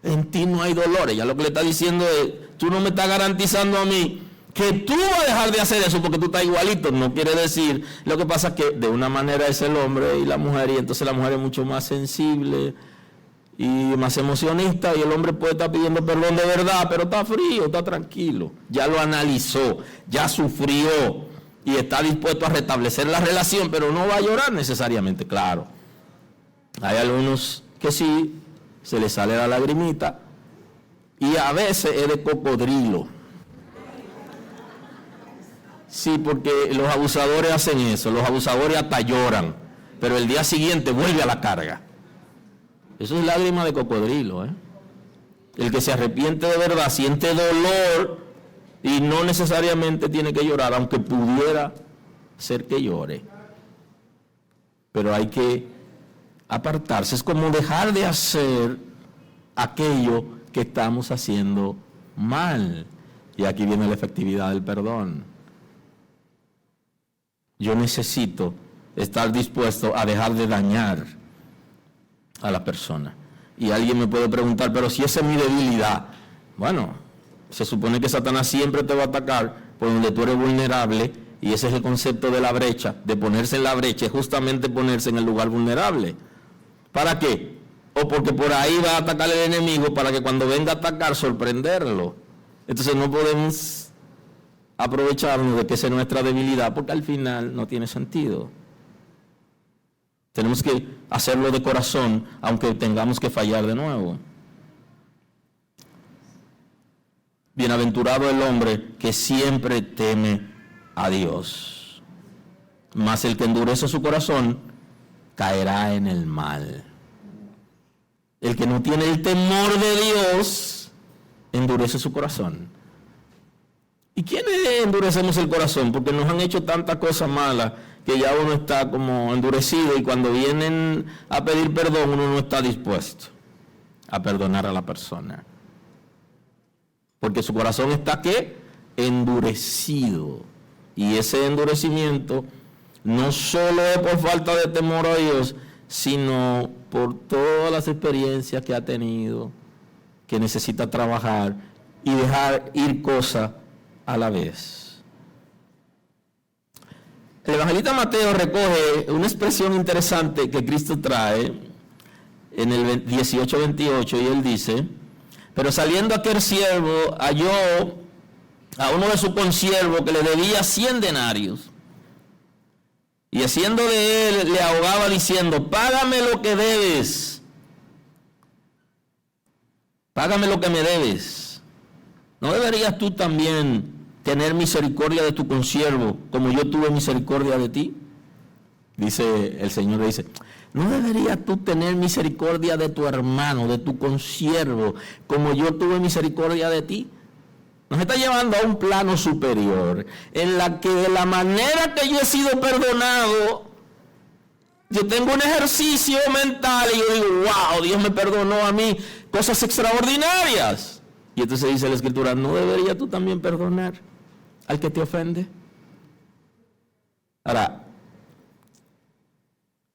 En ti no hay dolor. Ella lo que le está diciendo es, tú no me estás garantizando a mí que tú vas a dejar de hacer eso porque tú estás igualito. No quiere decir, lo que pasa es que de una manera es el hombre y la mujer, y entonces la mujer es mucho más sensible y más emocionista, y el hombre puede estar pidiendo perdón de verdad, pero está frío, está tranquilo, ya lo analizó, ya sufrió, y está dispuesto a restablecer la relación, pero no va a llorar necesariamente, claro. Hay algunos que sí, se les sale la lagrimita, y a veces es de cocodrilo. Sí, porque los abusadores hacen eso, los abusadores hasta lloran, pero el día siguiente vuelve a la carga. Eso es lágrima de cocodrilo, ¿eh? El que se arrepiente de verdad siente dolor y no necesariamente tiene que llorar, aunque pudiera ser que llore. Pero hay que apartarse, es como dejar de hacer aquello que estamos haciendo mal. Y aquí viene la efectividad del perdón. Yo necesito estar dispuesto a dejar de dañar a la persona. Y alguien me puede preguntar, pero si esa es mi debilidad. Bueno, se supone que Satanás siempre te va a atacar por donde tú eres vulnerable, y ese es el concepto de la brecha, de ponerse en la brecha, es justamente ponerse en el lugar vulnerable. ¿Para qué? O porque por ahí va a atacar el enemigo para que cuando venga a atacar, sorprenderlo. Entonces no podemos aprovecharnos de que esa es nuestra debilidad, porque al final no tiene sentido. Tenemos que hacerlo de corazón, aunque tengamos que fallar de nuevo. Bienaventurado el hombre que siempre teme a Dios, mas el que endurece su corazón caerá en el mal. El que no tiene el temor de Dios endurece su corazón. ¿Y quiénes endurecemos el corazón? Porque nos han hecho tantas cosas malas que ya uno está como endurecido, y cuando vienen a pedir perdón uno no está dispuesto a perdonar a la persona. Porque su corazón está, ¿qué? Endurecido. Y ese endurecimiento no solo es por falta de temor a Dios, sino por todas las experiencias que ha tenido, que necesita trabajar y dejar ir cosas a la vez. El evangelista Mateo recoge una expresión interesante que Cristo trae en el 18:28, y él dice: pero saliendo aquel siervo, halló a uno de sus consiervos que le debía 100 denarios. Y haciendo de él, le ahogaba diciendo: págame lo que debes. Págame lo que me debes. ¿No deberías tú también tener misericordia de tu consiervo, como yo tuve misericordia de ti? Dice el Señor, le dice: ¿no deberías tú tener misericordia de tu hermano, de tu consiervo, como yo tuve misericordia de ti? Nos está llevando a un plano superior, en la que de la manera que yo he sido perdonado, yo tengo un ejercicio mental y yo digo: wow, Dios me perdonó a mí cosas extraordinarias. Y entonces dice la Escritura: ¿no deberías tú también perdonar al que te ofende? Ahora,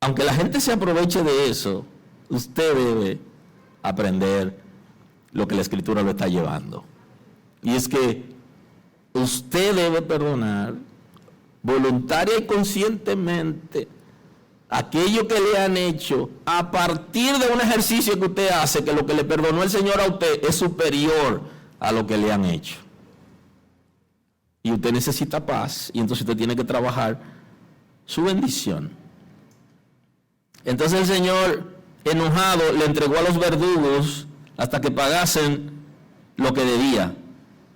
aunque la gente se aproveche de eso, usted debe aprender lo que la Escritura lo está llevando. Y es que usted debe perdonar voluntaria y conscientemente aquello que le han hecho, a partir de un ejercicio que usted hace, que lo que le perdonó el Señor a usted es superior a lo que le han hecho. Y usted necesita paz, y entonces usted tiene que trabajar su bendición. Entonces el Señor, enojado, le entregó a los verdugos hasta que pagasen lo que debía.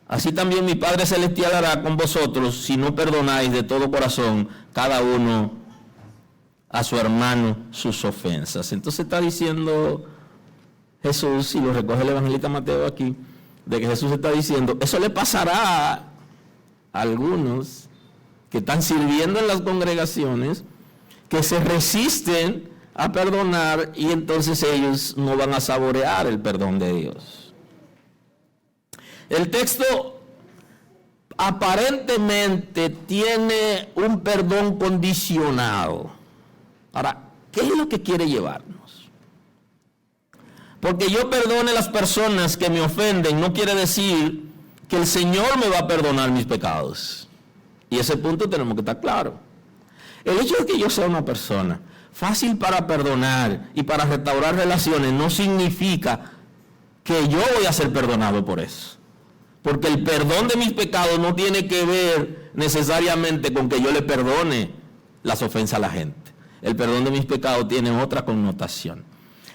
Así también mi Padre Celestial hará con vosotros si no perdonáis de todo corazón cada uno a su hermano sus ofensas. Entonces está diciendo Jesús, y lo recoge el evangelista Mateo aquí, de que Jesús está diciendo: eso le pasará a algunos que están sirviendo en las congregaciones, que se resisten a perdonar, y entonces ellos no van a saborear el perdón de Dios. El texto aparentemente tiene un perdón condicionado. Ahora, ¿qué es lo que quiere llevarnos? Porque yo perdone a las personas que me ofenden no quiere decir que el Señor me va a perdonar mis pecados. Y ese punto tenemos que estar claro. El hecho de que yo sea una persona fácil para perdonar y para restaurar relaciones no significa que yo voy a ser perdonado por eso. Porque el perdón de mis pecados no tiene que ver necesariamente con que yo le perdone las ofensas a la gente. El perdón de mis pecados tiene otra connotación.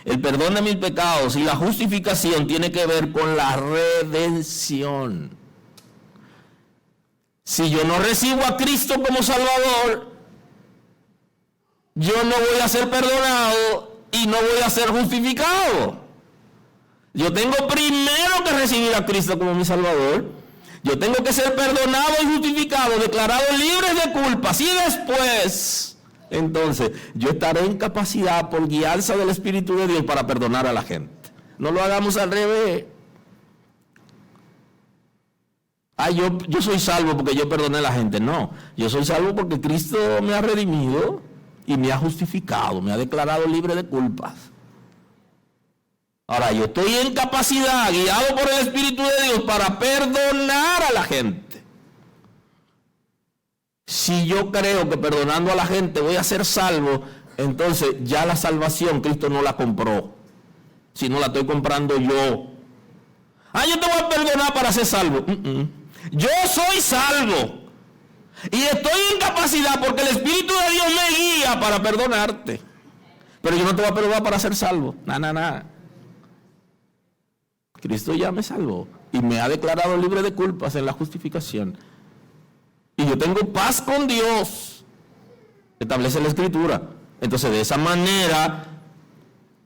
El perdón de mis pecados y la justificación tiene que ver con la redención. Si yo no recibo a Cristo como Salvador, yo no voy a ser perdonado y no voy a ser justificado. Yo tengo primero que recibir a Cristo como mi Salvador. Yo tengo que ser perdonado y justificado, declarado libre de culpas. Y después, entonces, yo estaré en capacidad por guianza del Espíritu de Dios para perdonar a la gente. No lo hagamos al revés. Yo soy salvo porque yo perdoné a la gente. No, yo soy salvo porque Cristo me ha redimido y me ha justificado, me ha declarado libre de culpas. Ahora, yo estoy en capacidad, guiado por el Espíritu de Dios, para perdonar a la gente. Si yo creo que perdonando a la gente voy a ser salvo, entonces ya la salvación Cristo no la compró, sino la estoy comprando yo. Yo te voy a perdonar para ser salvo. Yo soy salvo. Y estoy en capacidad porque el Espíritu de Dios me guía para perdonarte. Pero yo no te voy a perdonar para ser salvo. Nada. Cristo ya me salvó y me ha declarado libre de culpas en la justificación. Y yo tengo paz con Dios. Establece la Escritura. Entonces, de esa manera,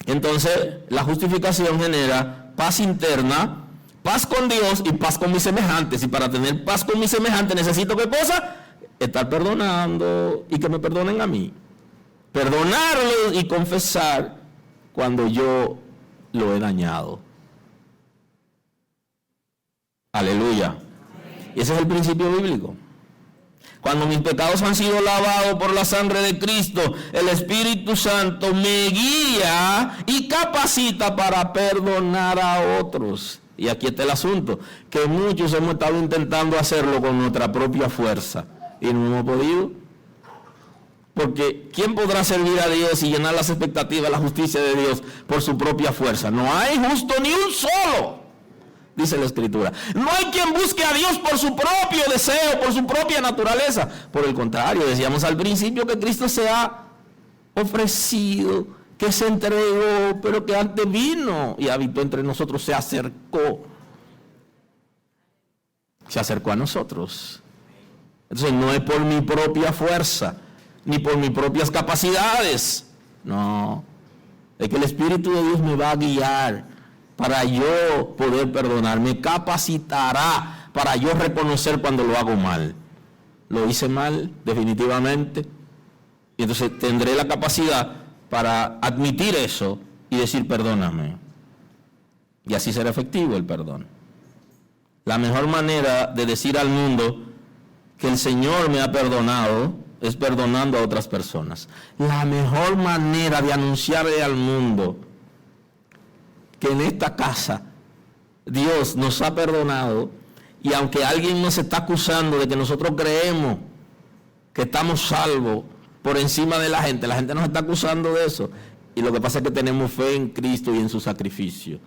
entonces la justificación genera paz interna, paz con Dios y paz con mis semejantes. Y para tener paz con mis semejantes necesito, ¿qué cosa? Estar perdonando y que me perdonen a mí. Perdonarlos y confesar cuando yo lo he dañado. Aleluya. Y ese es el principio bíblico. Cuando mis pecados han sido lavados por la sangre de Cristo, el Espíritu Santo me guía y capacita para perdonar a otros. Y aquí está el asunto, que muchos hemos estado intentando hacerlo con nuestra propia fuerza y no hemos podido. Porque ¿quién podrá servir a Dios y llenar las expectativas, la justicia de Dios por su propia fuerza? No hay justo ni un solo. Dice la Escritura. No hay quien busque a Dios por su propio deseo, por su propia naturaleza. Por el contrario, decíamos al principio que Cristo se ha ofrecido, que se entregó, pero que antes vino y habitó entre nosotros, se acercó. Se acercó a nosotros. Entonces no es por mi propia fuerza, ni por mis propias capacidades. No. Es que el Espíritu de Dios me va a guiar para yo poder perdonar, me capacitará para yo reconocer cuando lo hago mal. Lo hice mal, definitivamente, y entonces tendré la capacidad para admitir eso y decir perdóname. Y así será efectivo el perdón. La mejor manera de decir al mundo que el Señor me ha perdonado es perdonando a otras personas. La mejor manera de anunciarle al mundo que en esta casa Dios nos ha perdonado, y aunque alguien nos está acusando de que nosotros creemos que estamos salvos por encima de la gente nos está acusando de eso, y lo que pasa es que tenemos fe en Cristo y en su sacrificio,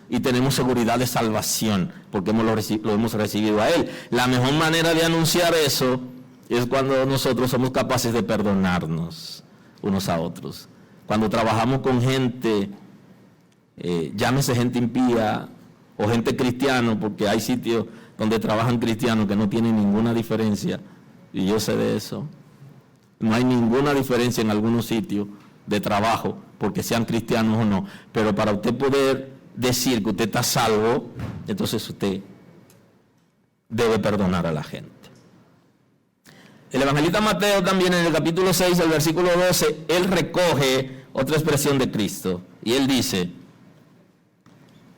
y tenemos seguridad de salvación porque lo hemos recibido a Él. La mejor manera de anunciar eso es cuando nosotros somos capaces de perdonarnos unos a otros. Cuando trabajamos con gente, llámese gente impía o gente cristiana, porque hay sitios donde trabajan cristianos que no tienen ninguna diferencia, y yo sé de eso. No hay ninguna diferencia en algunos sitios de trabajo, porque sean cristianos o no, pero para usted poder decir que usted está salvo, entonces usted debe perdonar a la gente. El evangelista Mateo también en el capítulo 6, el versículo 12, él recoge otra expresión de Cristo, y él dice: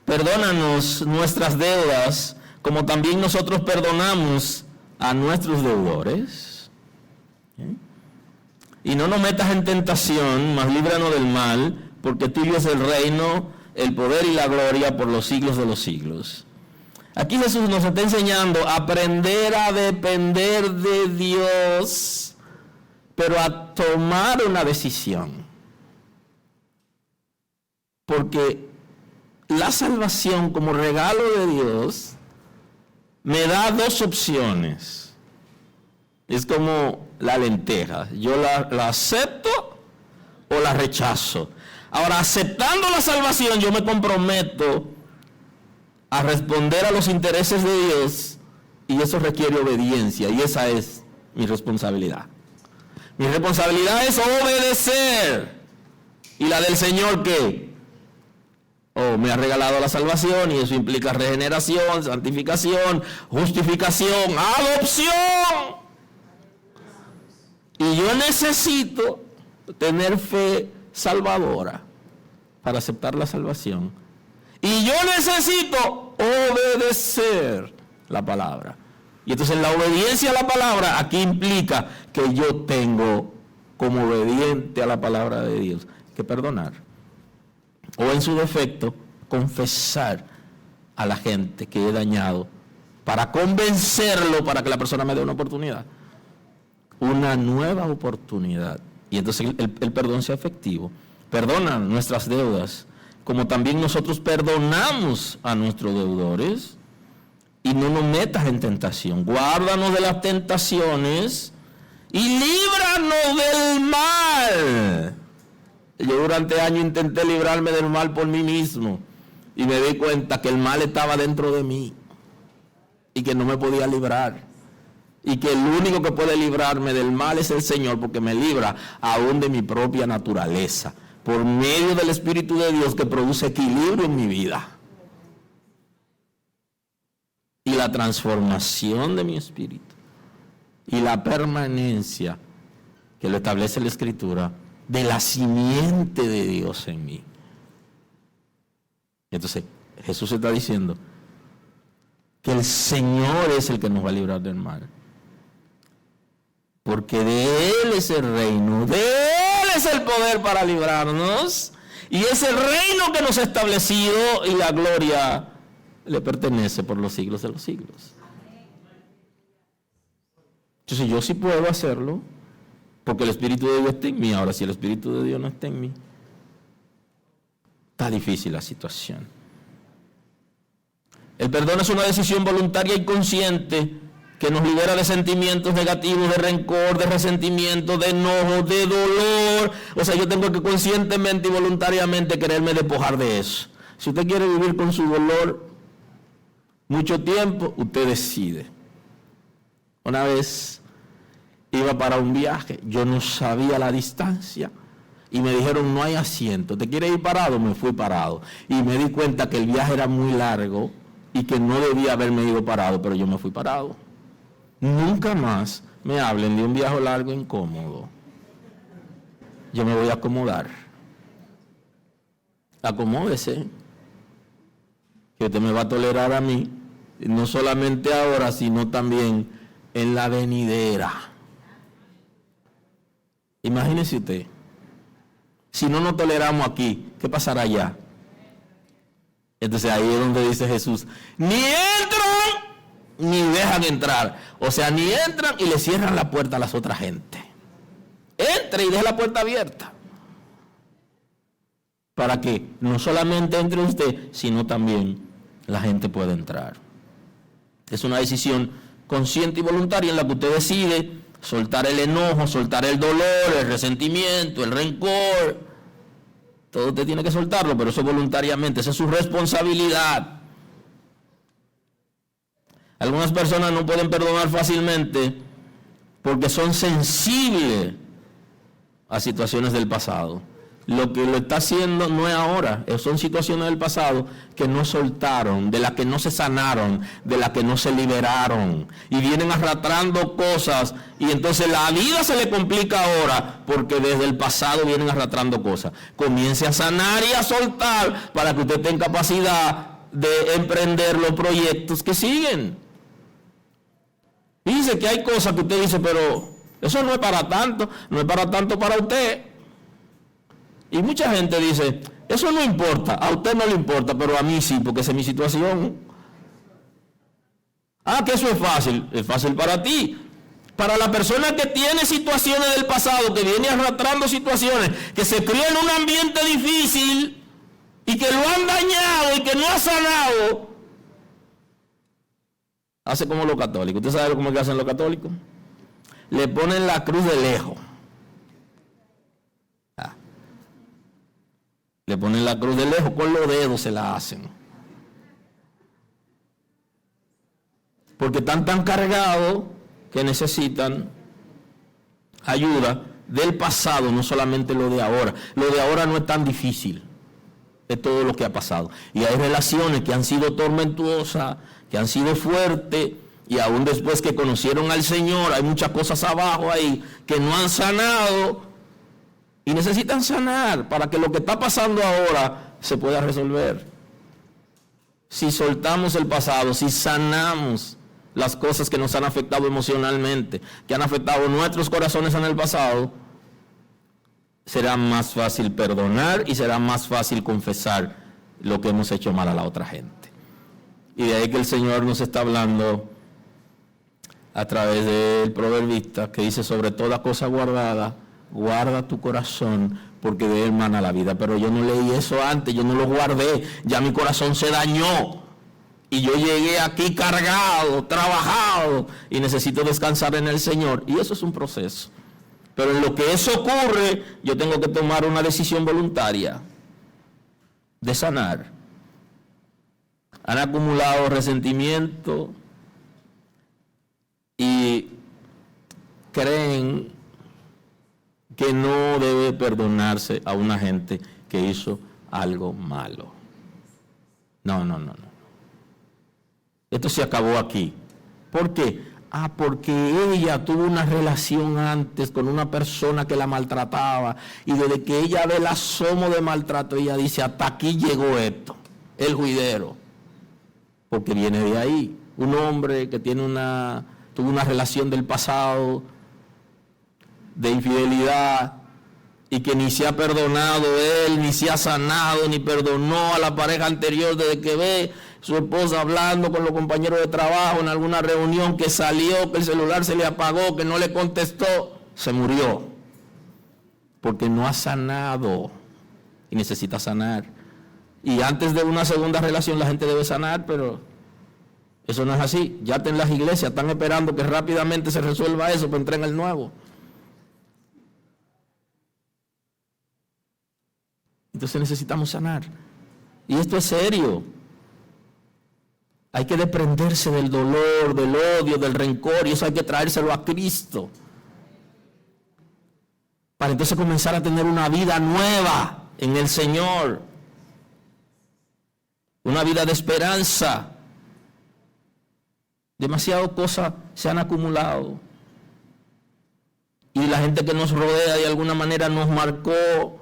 perdónanos nuestras deudas, como también nosotros perdonamos a nuestros deudores. Y no nos metas en tentación, mas líbranos del mal, porque tuyo es el reino, el poder y la gloria por los siglos de los siglos. Aquí Jesús nos está enseñando a aprender a depender de Dios, pero a tomar una decisión. Porque la salvación como regalo de Dios me da dos opciones. Es como la lenteja. Yo la acepto o la rechazo. Ahora, aceptando la salvación, yo me comprometo a responder a los intereses de Dios, y eso requiere obediencia, y esa es mi responsabilidad. Mi responsabilidad es obedecer. ¿Y la del Señor qué? Me ha regalado la salvación, y eso implica regeneración, santificación, justificación, adopción. Y yo necesito tener fe salvadora para aceptar la salvación. Y yo necesito obedecer la palabra. Y entonces la obediencia a la palabra aquí implica que yo tengo, como obediente a la palabra de Dios, que perdonar. O en su defecto, confesar a la gente que he dañado para convencerlo, para que la persona me dé una oportunidad. Una nueva oportunidad. Y entonces el perdón sea efectivo. Perdona nuestras deudas, como también nosotros perdonamos a nuestros deudores. Y no nos metas en tentación. Guárdanos de las tentaciones y líbranos del mal. Yo durante años intenté librarme del mal por mí mismo, y me di cuenta que el mal estaba dentro de mí y que no me podía librar. Y que el único que puede librarme del mal es el Señor, porque me libra aún de mi propia naturaleza, por medio del Espíritu de Dios que produce equilibrio en mi vida. Y la transformación de mi espíritu y la permanencia que lo establece la Escritura de la simiente de Dios en mí. Entonces Jesús está diciendo que el Señor es el que nos va a librar del mal, porque de Él es el reino, de Él es el poder para librarnos, y es el reino que nos ha establecido, y la gloria le pertenece por los siglos de los siglos. Entonces yo sí puedo hacerlo, porque el Espíritu de Dios está en mí. Ahora, si el Espíritu de Dios no está en mí, está difícil la situación. El perdón es una decisión voluntaria y consciente que nos libera de sentimientos negativos, de rencor, de resentimiento, de enojo, de dolor. O sea, yo tengo que conscientemente y voluntariamente quererme despojar de eso. Si usted quiere vivir con su dolor mucho tiempo, usted decide. Una vez iba para un viaje, yo no sabía la distancia y me dijeron no hay asiento, ¿te quieres ir parado? Me fui parado y me di cuenta que el viaje era muy largo y que no debía haberme ido parado, pero yo me fui parado. Nunca más me hablen de un viaje largo e incómodo. Yo me voy a acomodar. Acomódese, que usted me va a tolerar a mí, no solamente ahora, sino también en la venidera. Imagínese usted, si no nos toleramos aquí, ¿qué pasará allá? Entonces ahí es donde dice Jesús, ni entran ni dejan entrar. O sea, ni entran y le cierran la puerta a las otras gente. Entre y deje la puerta abierta, para que no solamente entre usted, sino también la gente pueda entrar. Es una decisión consciente y voluntaria en la que usted decide soltar el enojo, soltar el dolor, el resentimiento, el rencor. Todo usted tiene que soltarlo, pero eso voluntariamente, esa es su responsabilidad. Algunas personas no pueden perdonar fácilmente porque son sensibles a situaciones del pasado. Lo que lo está haciendo no es ahora, son situaciones del pasado que no soltaron, de las que no se sanaron, de las que no se liberaron, y vienen arrastrando cosas, y entonces la vida se le complica ahora porque desde el pasado vienen arrastrando cosas. Comience a sanar y a soltar para que usted tenga capacidad de emprender los proyectos que siguen. Dice que hay cosas que usted dice, pero eso no es para tanto, no es para tanto para usted. Y mucha gente dice, eso no importa, a usted no le importa, pero a mí sí, porque esa es mi situación. Ah, que eso es fácil para ti. Para la persona que tiene situaciones del pasado, que viene arrastrando situaciones, que se crió en un ambiente difícil y que lo han dañado y que no ha sanado, hace como los católicos. ¿Usted sabe cómo es que hacen los católicos? le ponen la cruz de lejos. Le ponen la cruz de lejos, con los dedos se la hacen. Porque están tan cargados que necesitan ayuda del pasado, no solamente lo de ahora. Lo de ahora no es tan difícil, es todo lo que ha pasado. Y hay relaciones que han sido tormentuosas, que han sido fuertes, y aún después que conocieron al Señor, hay muchas cosas abajo ahí que no han sanado. Y necesitan sanar para que lo que está pasando ahora se pueda resolver. Si soltamos el pasado, si sanamos las cosas que nos han afectado emocionalmente, que han afectado nuestros corazones en el pasado, será más fácil perdonar y será más fácil confesar lo que hemos hecho mal a la otra gente. Y de ahí que el Señor nos está hablando a través del proverbista que dice: sobre toda cosa guardada, guarda tu corazón, porque de él mana la vida. Pero yo no leí eso antes, yo no lo guardé, ya mi corazón se dañó. Y yo llegué aquí cargado, trabajado, y necesito descansar en el Señor. Y eso es un proceso. Pero en lo que eso ocurre, yo tengo que tomar una decisión voluntaria de sanar. Han acumulado resentimiento y creen que no debe perdonarse a una gente que hizo algo malo. No. Esto se acabó aquí. ¿Por qué? Porque ella tuvo una relación antes con una persona que la maltrataba, y desde que ella ve el asomo de maltrato, ella dice: hasta aquí llegó esto, el juidero. Porque viene de ahí. Un hombre que tuvo una relación del pasado de infidelidad, y que ni se ha perdonado él, ni se ha sanado, ni perdonó a la pareja anterior, desde que ve su esposa hablando con los compañeros de trabajo en alguna reunión, que salió, que el celular se le apagó, que no le contestó, se murió. Porque no ha sanado y necesita sanar. Y antes de una segunda relación la gente debe sanar, pero eso no es así. Ya en las iglesias están esperando que rápidamente se resuelva eso para entrar en el nuevo. Entonces necesitamos sanar. Y esto es serio. Hay que desprenderse del dolor, del odio, del rencor, y eso hay que traérselo a Cristo. Para entonces comenzar a tener una vida nueva en el Señor. Una vida de esperanza. Demasiadas cosas se han acumulado. Y la gente que nos rodea de alguna manera nos marcó.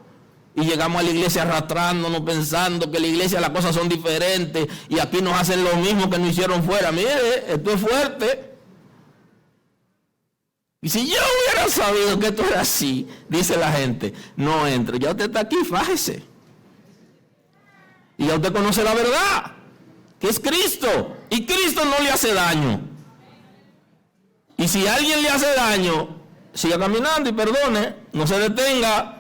Y llegamos a la iglesia arrastrándonos, pensando que en la iglesia las cosas son diferentes, y aquí nos hacen lo mismo que nos hicieron fuera. Mire, esto es fuerte. Y si yo hubiera sabido que esto era así, dice la gente, no entre. Ya usted está aquí, fájese. Y ya usted conoce la verdad, que es Cristo. Y Cristo no le hace daño. Y si alguien le hace daño, siga caminando y perdone, no se detenga.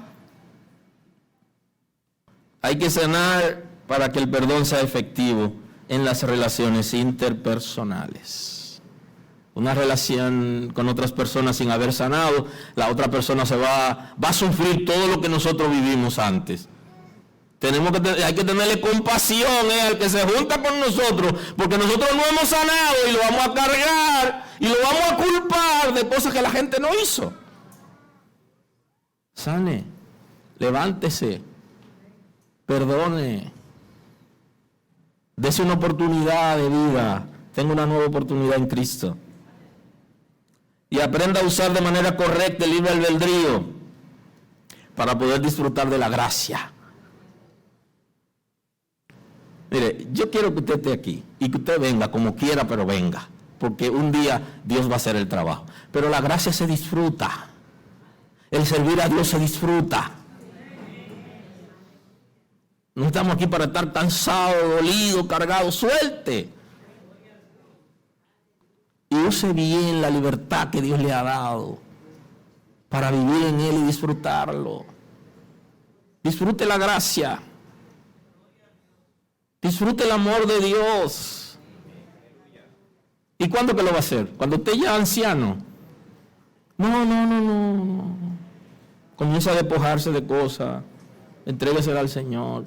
Hay que sanar para que el perdón sea efectivo en las relaciones interpersonales. Una relación con otras personas sin haber sanado, la otra persona va a sufrir todo lo que nosotros vivimos antes. Hay que tenerle compasión al que se junta con nosotros, porque nosotros no hemos sanado y lo vamos a cargar y lo vamos a culpar de cosas que la gente no hizo. Sane, levántese. Perdone, dese una oportunidad de vida, tenga una nueva oportunidad en Cristo. Y aprenda a usar de manera correcta el libre albedrío para poder disfrutar de la gracia. Mire, yo quiero que usted esté aquí y que usted venga como quiera, pero venga, porque un día Dios va a hacer el trabajo. Pero la gracia se disfruta, el servir a Dios se disfruta. No estamos aquí para estar cansados, dolidos, cargados. Suelte. Y use bien la libertad que Dios le ha dado para vivir en Él y disfrutarlo. Disfrute la gracia. Disfrute el amor de Dios. ¿Y cuándo que lo va a hacer? Cuando usted ya es anciano. No. Comienza a despojarse de cosas, entréguesela al Señor.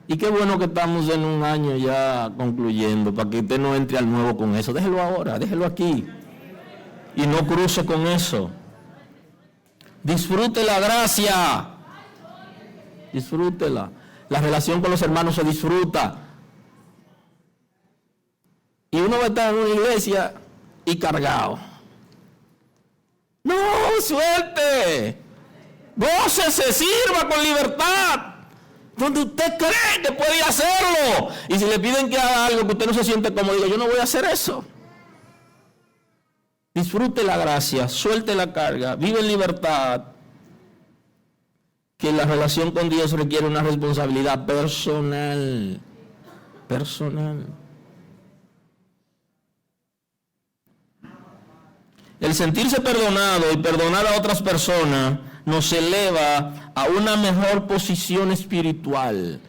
Y qué bueno que estamos en un año ya concluyendo, para que usted no entre al nuevo con eso. Déjelo ahora, déjelo aquí. Y no cruce con eso. Disfrute la gracia. Disfrútela. La relación con los hermanos se disfruta. Y uno va a estar en una iglesia y cargado. No, suelte. Gócese, sirva con libertad. Donde usted cree que puede hacerlo. Y si le piden que haga algo que usted no se siente cómodo, diga, yo no voy a hacer eso. Disfrute la gracia, suelte la carga, vive en libertad. Que la relación con Dios requiere una responsabilidad personal. Personal. El sentirse perdonado y perdonar a otras personas nos eleva a una mejor posición espiritual.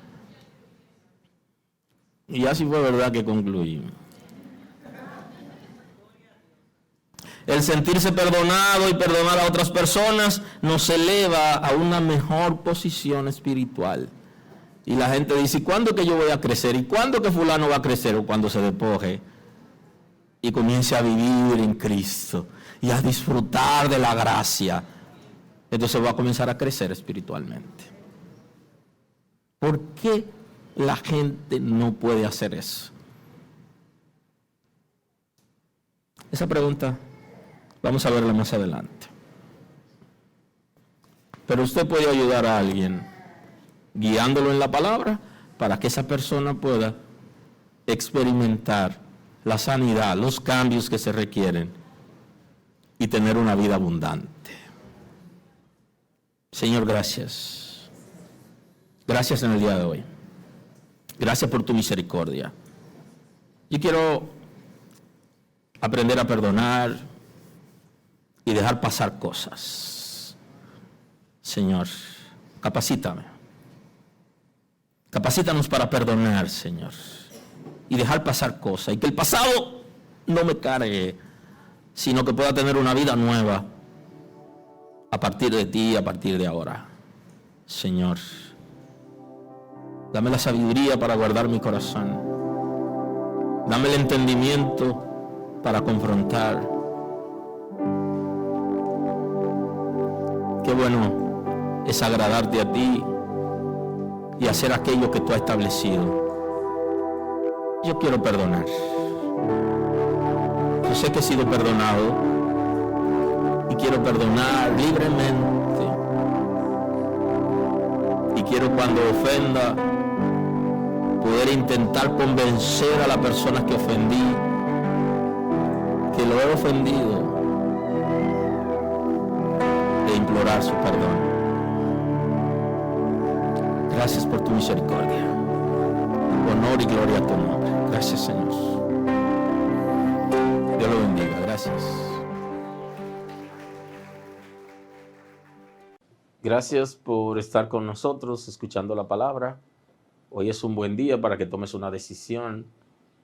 Y así fue verdad que concluí. El sentirse perdonado y perdonar a otras personas nos eleva a una mejor posición espiritual. Y la gente dice, ¿y cuándo que yo voy a crecer? ¿Y cuándo que fulano va a crecer? O cuando se despoje y comience a vivir en Cristo y a disfrutar de la gracia. Entonces va a comenzar a crecer espiritualmente. ¿Por qué la gente no puede hacer eso? Esa pregunta vamos a verla más adelante. Pero usted puede ayudar a alguien guiándolo en la palabra para que esa persona pueda experimentar la sanidad, los cambios que se requieren y tener una vida abundante. Señor, gracias. Gracias en el día de hoy. Gracias por tu misericordia. Yo quiero aprender a perdonar y dejar pasar cosas. Señor, capacítame. Capacítanos para perdonar, Señor, y dejar pasar cosas. Y que el pasado no me cargue, sino que pueda tener una vida nueva a partir de ti, a partir de ahora. Señor, dame la sabiduría para guardar mi corazón. Dame el entendimiento para confrontar. Qué bueno es agradarte a ti y hacer aquello que tú has establecido. Yo quiero perdonar. Yo sé que he sido perdonado y quiero perdonar libremente. Y quiero, cuando ofenda, poder intentar convencer a la persona que ofendí que lo he ofendido e implorar su perdón. Gracias por tu misericordia. Honor y gloria a tu nombre. Gracias, Señor. Dios lo bendiga. Gracias. Gracias por estar con nosotros escuchando la palabra. Hoy es un buen día para que tomes una decisión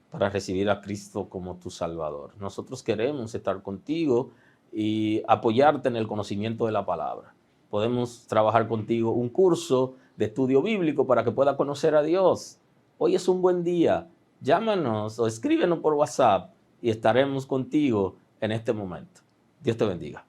para recibir a Cristo como tu Salvador. Nosotros queremos estar contigo y apoyarte en el conocimiento de la palabra. Podemos trabajar contigo un curso de estudio bíblico para que puedas conocer a Dios. Hoy es un buen día. Llámanos o escríbenos por WhatsApp y estaremos contigo en este momento. Dios te bendiga.